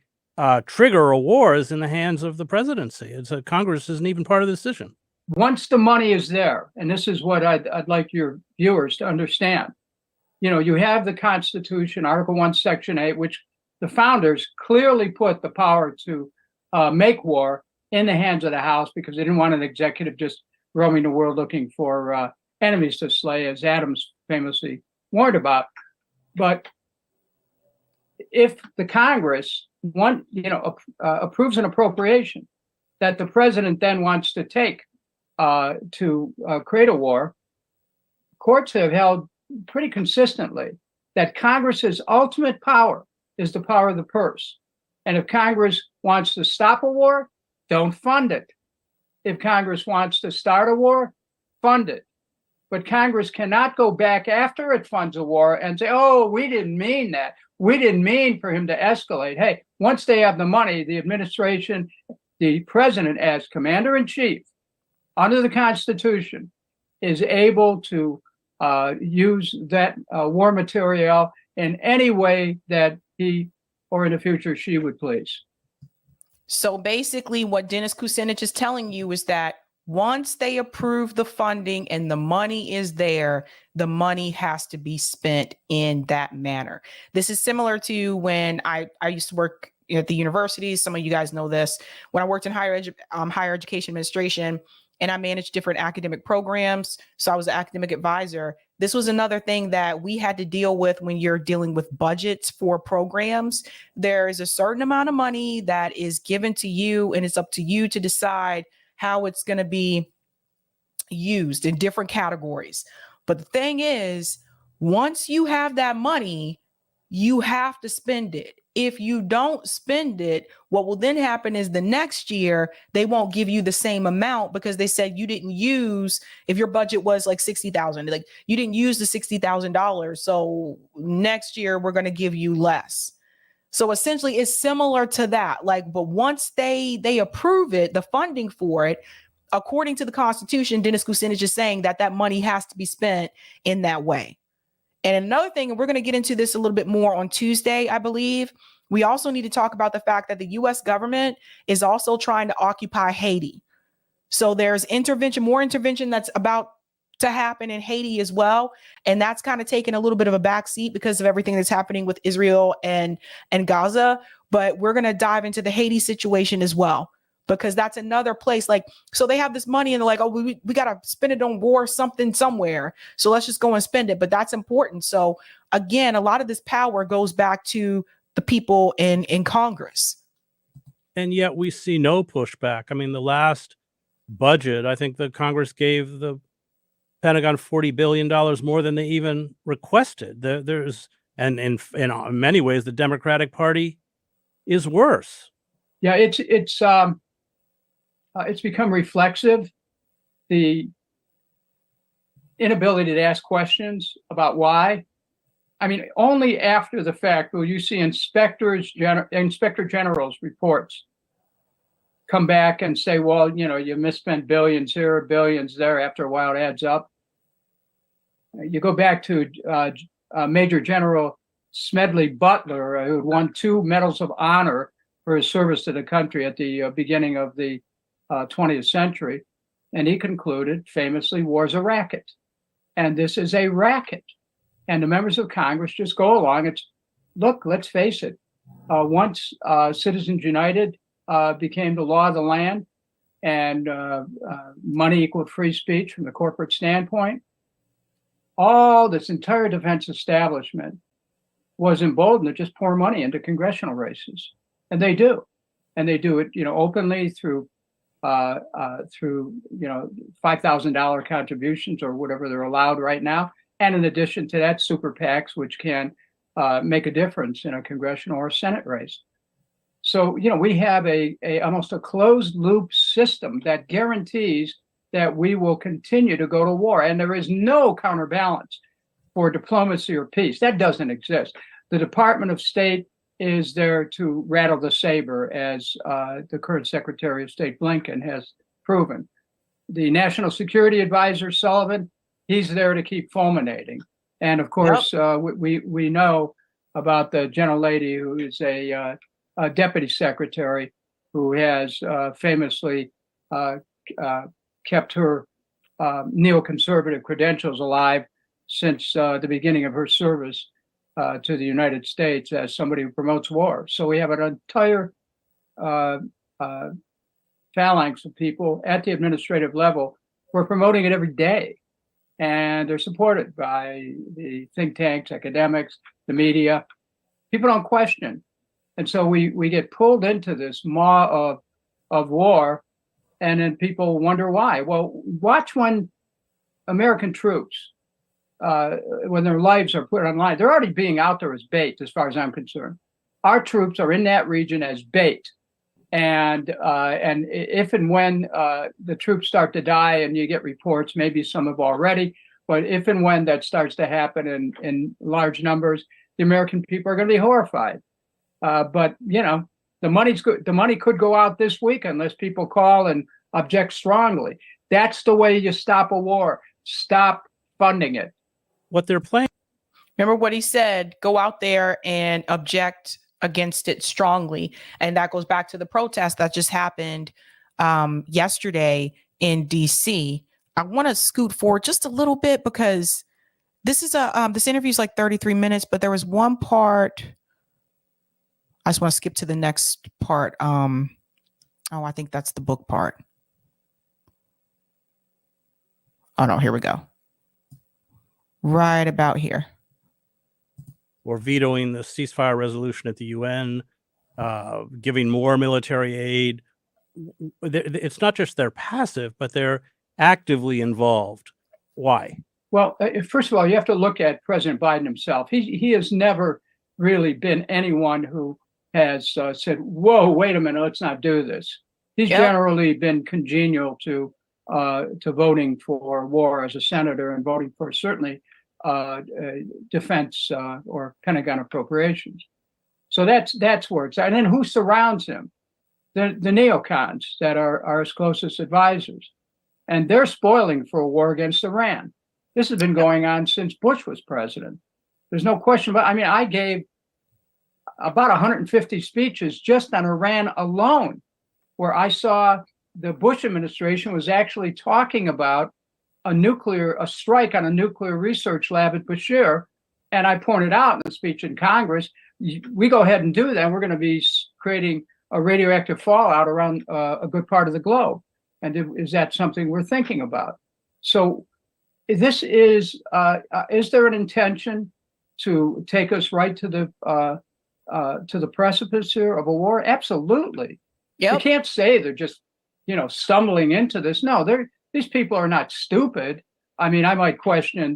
trigger a war is in the hands of the presidency. Congress isn't even part of the decision. Once the money is there, and this is what I'd like your viewers to understand, you have the Constitution, Article 1, Section 8, which the founders clearly put the power to make war in the hands of the House, because they didn't want an executive just roaming the world looking for enemies to slay, as Adams famously warned about. But if the Congress approves an appropriation that the president then wants to take to create a war, courts have held pretty consistently that Congress's ultimate power is the power of the purse. And if Congress wants to stop a war, don't fund it. If Congress wants to start a war, fund it. But Congress cannot go back after it funds a war and say, oh, we didn't mean that. We didn't mean for him to escalate. Hey, once they have the money, the administration, the president as commander-in-chief under the Constitution is able to use that war material in any way that he or in the future she would please. So basically what Dennis Kucinich is telling you is that once they approve the funding and the money is there, the money has to be spent in that manner. This is similar to when I used to work at the universities. Some of you guys know this. When I worked in higher education administration, and I managed different academic programs, so I was an academic advisor. This was another thing that we had to deal with when you're dealing with budgets for programs. There is a certain amount of money that is given to you, and it's up to you to decide how it's going to be used in different categories. But the thing is, once you have that money, you have to spend it. If you don't spend it, what will then happen is the next year, they won't give you the same amount because they said you didn't use, if your budget was like $60,000, like you didn't use the $60,000. So next year we're going to give you less. So essentially it's similar to that. But once they approve it, the funding for it, according to the Constitution, Dennis Kucinich is saying that money has to be spent in that way. And another thing, and we're going to get into this a little bit more on Tuesday, I believe, we also need to talk about the fact that the U.S. government is also trying to occupy Haiti. So there's intervention, more intervention that's about to happen in Haiti as well. And that's kind of taken a little bit of a backseat because of everything that's happening with Israel and Gaza. But we're going to dive into the Haiti situation as well, because that's another place. Like, so they have this money and they're like, oh, we got to spend it on war, something somewhere. So let's just go and spend it. But that's important. So again, a lot of this power goes back to the people in Congress. And yet we see no pushback. I mean, the last budget, I think the Congress gave the Pentagon $40 billion more than they even requested. And in many ways, the Democratic Party is worse. Yeah, it's become reflexive. The inability to ask questions about why. I mean, only after the fact will you see Inspector General's reports come back and say, well, you know, you misspent billions here, billions there. After a while, it adds up. You go back to Major General Smedley Butler, who won 2 Medals of Honor for his service to the country at the beginning of the 20th century. And he concluded famously, war's a racket. And this is a racket. And the members of Congress just go along. Look, let's face it. Once Citizens United became the law of the land and money equaled free speech from the corporate standpoint, all this entire defense establishment was emboldened to just pour money into congressional races. And they do. And they do it, you know, openly through $5,000 contributions or whatever they're allowed right now. And in addition to that, super PACs, which can make a difference in a congressional or Senate race. So, you know, we have almost a closed loop system that guarantees that we will continue to go to war. And there is no counterbalance for diplomacy or peace. That doesn't exist. The Department of State is there to rattle the saber, as the current Secretary of State Blinken has proven. The National Security Advisor Sullivan, he's there to keep fulminating. And of course, we know about the gentlelady who is a deputy secretary who has famously kept her neoconservative credentials alive since the beginning of her service to the United States as somebody who promotes war. So we have an entire phalanx of people at the administrative level who are promoting it every day. And they're supported by the think tanks, academics, the media. People don't question. And so we get pulled into this maw of war, and then people wonder why. Well, watch when American troops, when their lives are put on line, they're already being out there as bait, as far as I'm concerned. Our troops are in that region as bait. And if and when the troops start to die, and you get reports, maybe some have already, but if and when that starts to happen in large numbers, the American people are going to be horrified. But you know, the money's good. The money could go out this week unless people call and object strongly. That's the way you stop a war. Stop funding it. What they're playing. Remember what he said, go out there and object against it strongly. And that goes back to the protest that just happened yesterday in DC. I want to scoot forward just a little bit because this is this interview is like 33 minutes, but there was one part. I just want to skip to the next part. I think that's the book part. Oh no, here we go. Right about here. Or vetoing the ceasefire resolution at the UN, giving more military aid. It's not just they're passive, but they're actively involved. Why? Well, first of all, you have to look at President Biden himself. He has never really been anyone who has said, whoa, wait a minute, let's not do this. He's generally been congenial to voting for war as a senator and voting for certainly defense or Pentagon appropriations. So that's where it's at. And then who surrounds him? The neocons that are his closest advisors. And they're spoiling for a war against Iran. This has been going on since Bush was president. There's no question about. I mean, I gave about 150 speeches just on Iran alone, where I saw the Bush administration was actually talking about a strike on a nuclear research lab at Bashir. And I pointed out in the speech in Congress, we go ahead and do that, we're going to be creating a radioactive fallout around a good part of the globe. And is that something we're thinking about? So this is there an intention to take us right to the precipice here of a war? Absolutely. Yep. You can't say they're just, stumbling into this. No, these people are not stupid. I mean, I might question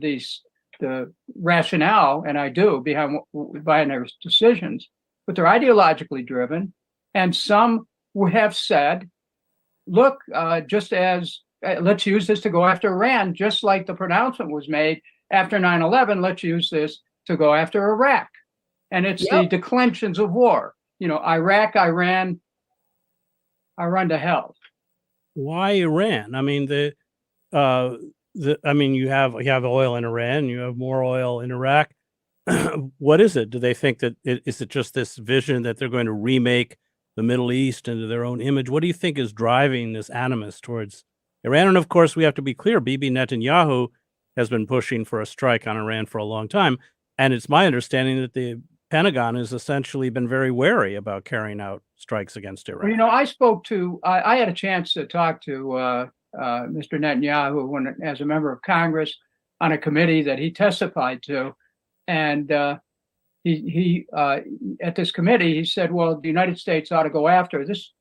the rationale, and I do, behind their decisions, but they're ideologically driven. And some have said, look, just as let's use this to go after Iran, just like the pronouncement was made after 9/11, let's use this to go after Iraq. And it's the declensions of war. Iraq, Iran to hell. Why Iran? I mean, you have oil in Iran, you have more oil in Iraq. What is it? Do they think that is it just this vision that they're going to remake the Middle East into their own image? What do you think is driving this animus towards Iran? And of course, we have to be clear, Bibi Netanyahu has been pushing for a strike on Iran for a long time. And it's my understanding that the Pentagon has essentially been very wary about carrying out strikes against Iran. Well, I had a chance to talk to Mr. Netanyahu as a member of Congress on a committee that he testified to. And he at this committee, he said, well, the United States ought to go after this.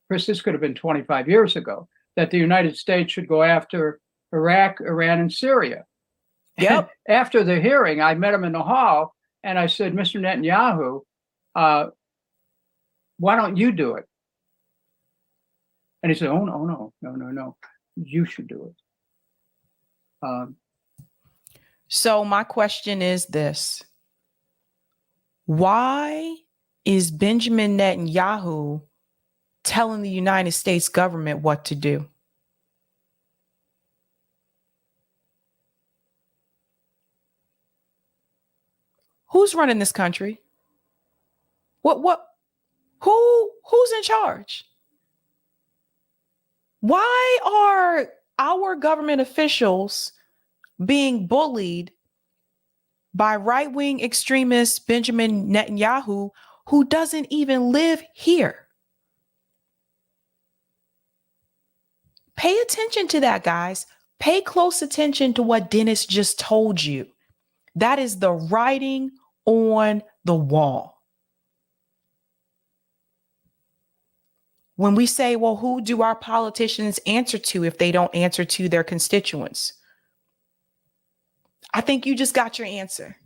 Chris, this could have been 25 years ago, that the United States should go after Iraq, Iran, and Syria. Yep. After the hearing, I met him in the hall and I said, Mr. Netanyahu, why don't you do it? And he said, oh, no, you should do it. So my question is this. Why is Benjamin Netanyahu telling the United States government what to do? Who's running this country? Who's in charge? Why are our government officials being bullied by right-wing extremist Benjamin Netanyahu, who doesn't even live here? Pay attention to that, guys. Pay close attention to what Dennis just told you. That is the writing on the wall. When we say, well, who do our politicians answer to if they don't answer to their constituents? I think you just got your answer.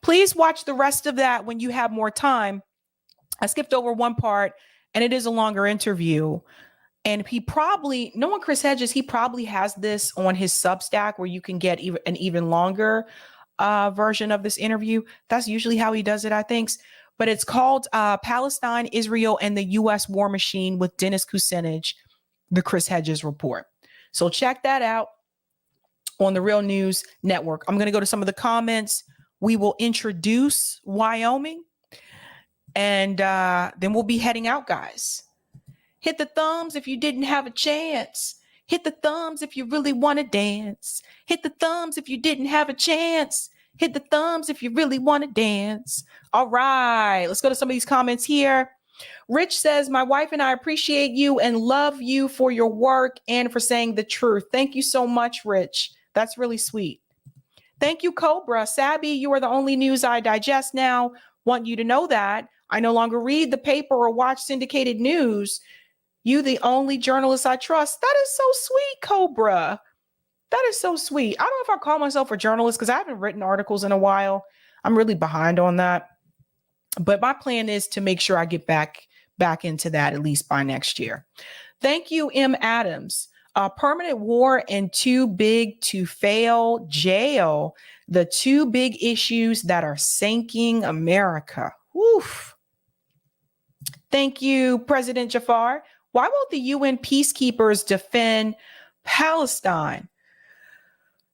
Please watch the rest of that when you have more time. I skipped over one part, and it is a longer interview. And knowing Chris Hedges, he probably has this on his Substack where you can get an even longer version of this interview. That's usually how he does it, I think. But it's called Palestine, Israel, and the U.S. War Machine with Dennis Kucinich, the Chris Hedges Report. So check that out on the Real News Network. I'm going to go to some of the comments. We will introduce Wyoming, and then we'll be heading out, guys. Hit the thumbs if you didn't have a chance. Hit the thumbs if you really want to dance. Hit the thumbs if you didn't have a chance. Hit the thumbs if you really want to dance. All right, let's go to some of these comments here. Rich says, my wife and I appreciate you and love you for your work and for saying the truth. Thank you so much, Rich. That's really sweet. Thank you, Cobra. Sabby, you are the only news I digest now. Want you to know that. I no longer read the paper or watch syndicated news. You the only journalist I trust. That is so sweet, Cobra. That is so sweet. I don't know if I call myself a journalist because I haven't written articles in a while. I'm really behind on that. But my plan is to make sure I get back into that at least by next year. Thank you, M. Adams. Permanent war and too big to fail jail. The two big issues that are sinking America. Woof. Thank you, President Jafar. Why won't the UN peacekeepers defend Palestine?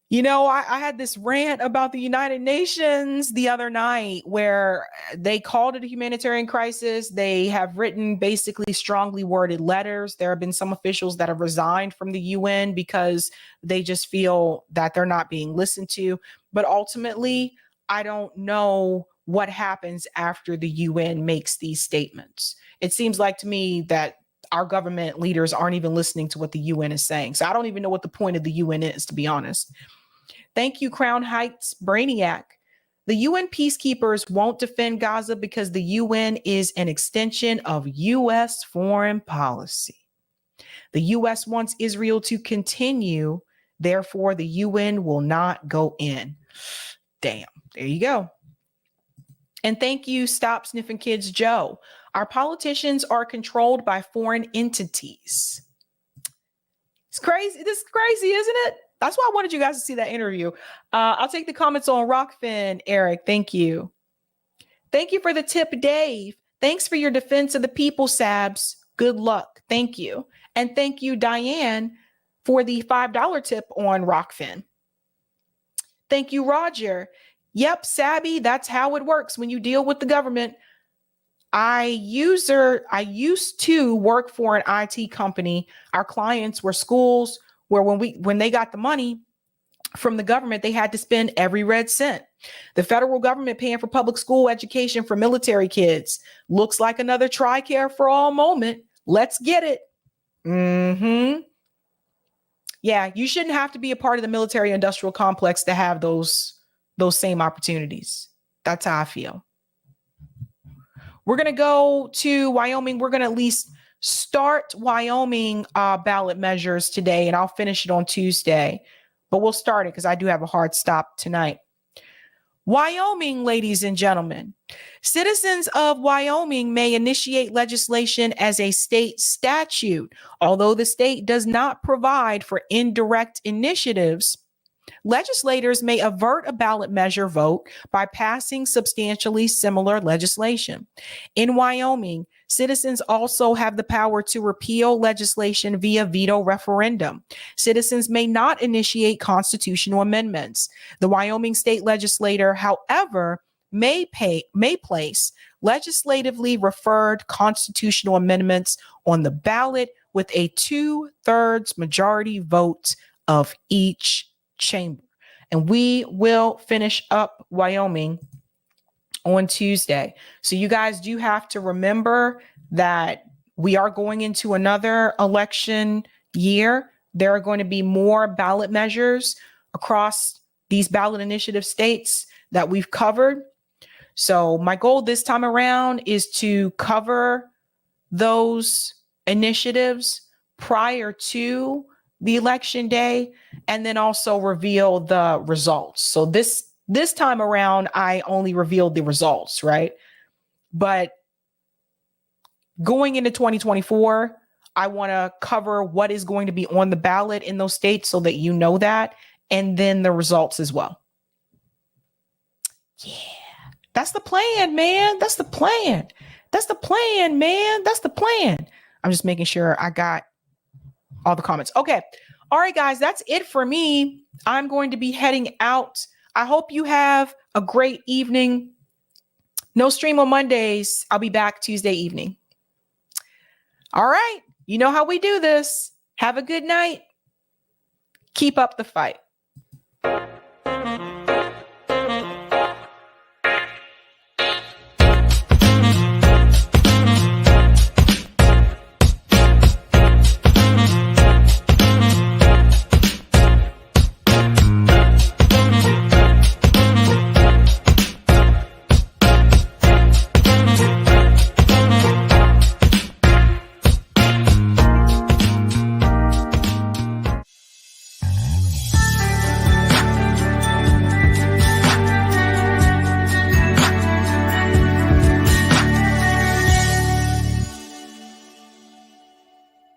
You know, I had this rant about the United Nations the other night where they called it a humanitarian crisis. They have written basically strongly worded letters. There have been some officials that have resigned from the UN because they just feel that they're not being listened to. But ultimately, I don't know what happens after the UN makes these statements. It seems like to me that our government leaders aren't even listening to what the UN is saying. So I don't even know what the point of the UN is, to be honest. Thank you, Crown Heights Brainiac. The UN peacekeepers won't defend Gaza because the UN is an extension of U.S. foreign policy. The U.S. wants Israel to continue. Therefore, the UN will not go in. Damn. There you go. And thank you, Stop Sniffing Kids Joe. Our politicians are controlled by foreign entities. It's crazy. This is crazy, isn't it? That's why I wanted you guys to see that interview. I'll take the comments on Rockfin, Eric. Thank you. Thank you for the tip, Dave. Thanks for your defense of the people, Sabs. Good luck. Thank you. And thank you, Diane, for the $5 tip on Rockfin. Thank you, Roger. Yep, Sabby, that's how it works when you deal with the government. I used to work for an IT company. Our clients were schools where when they got the money from the government, they had to spend every red cent. The federal government paying for public school education for military kids. Looks like another TRICARE for all moment. Let's get it. Yeah, you shouldn't have to be a part of the military industrial complex to have those same opportunities. That's how I feel. We're going to go to Wyoming. We're going to at least start Wyoming ballot measures today, and I'll finish it on Tuesday. But we'll start it because I do have a hard stop tonight. Wyoming, ladies and gentlemen. Citizens of Wyoming may initiate legislation as a state statute. Although the state does not provide for indirect initiatives, legislators may avert a ballot measure vote by passing substantially similar legislation. In Wyoming, citizens also have the power to repeal legislation via veto referendum. Citizens may not initiate constitutional amendments. The Wyoming state legislature, however, may place legislatively referred constitutional amendments on the ballot with a 2/3 majority vote of each chamber. And we will finish up Wyoming on Tuesday. So you guys do have to remember that we are going into another election year. There are going to be more ballot measures across these ballot initiative states that we've covered. So my goal this time around is to cover those initiatives prior to the election day, and then also reveal the results. So this time around, I only revealed the results, right? But going into 2024, I want to cover what is going to be on the ballot in those states so that you know that, and then the results as well. Yeah, that's the plan, man. That's the plan. That's the plan, man. That's the plan. I'm just making sure I got all the comments. Okay. All right, guys, that's it for me. I'm going to be heading out. I hope you have a great evening. No stream on Mondays. I'll be back Tuesday evening. All right. You know how we do this. Have a good night. Keep up the fight.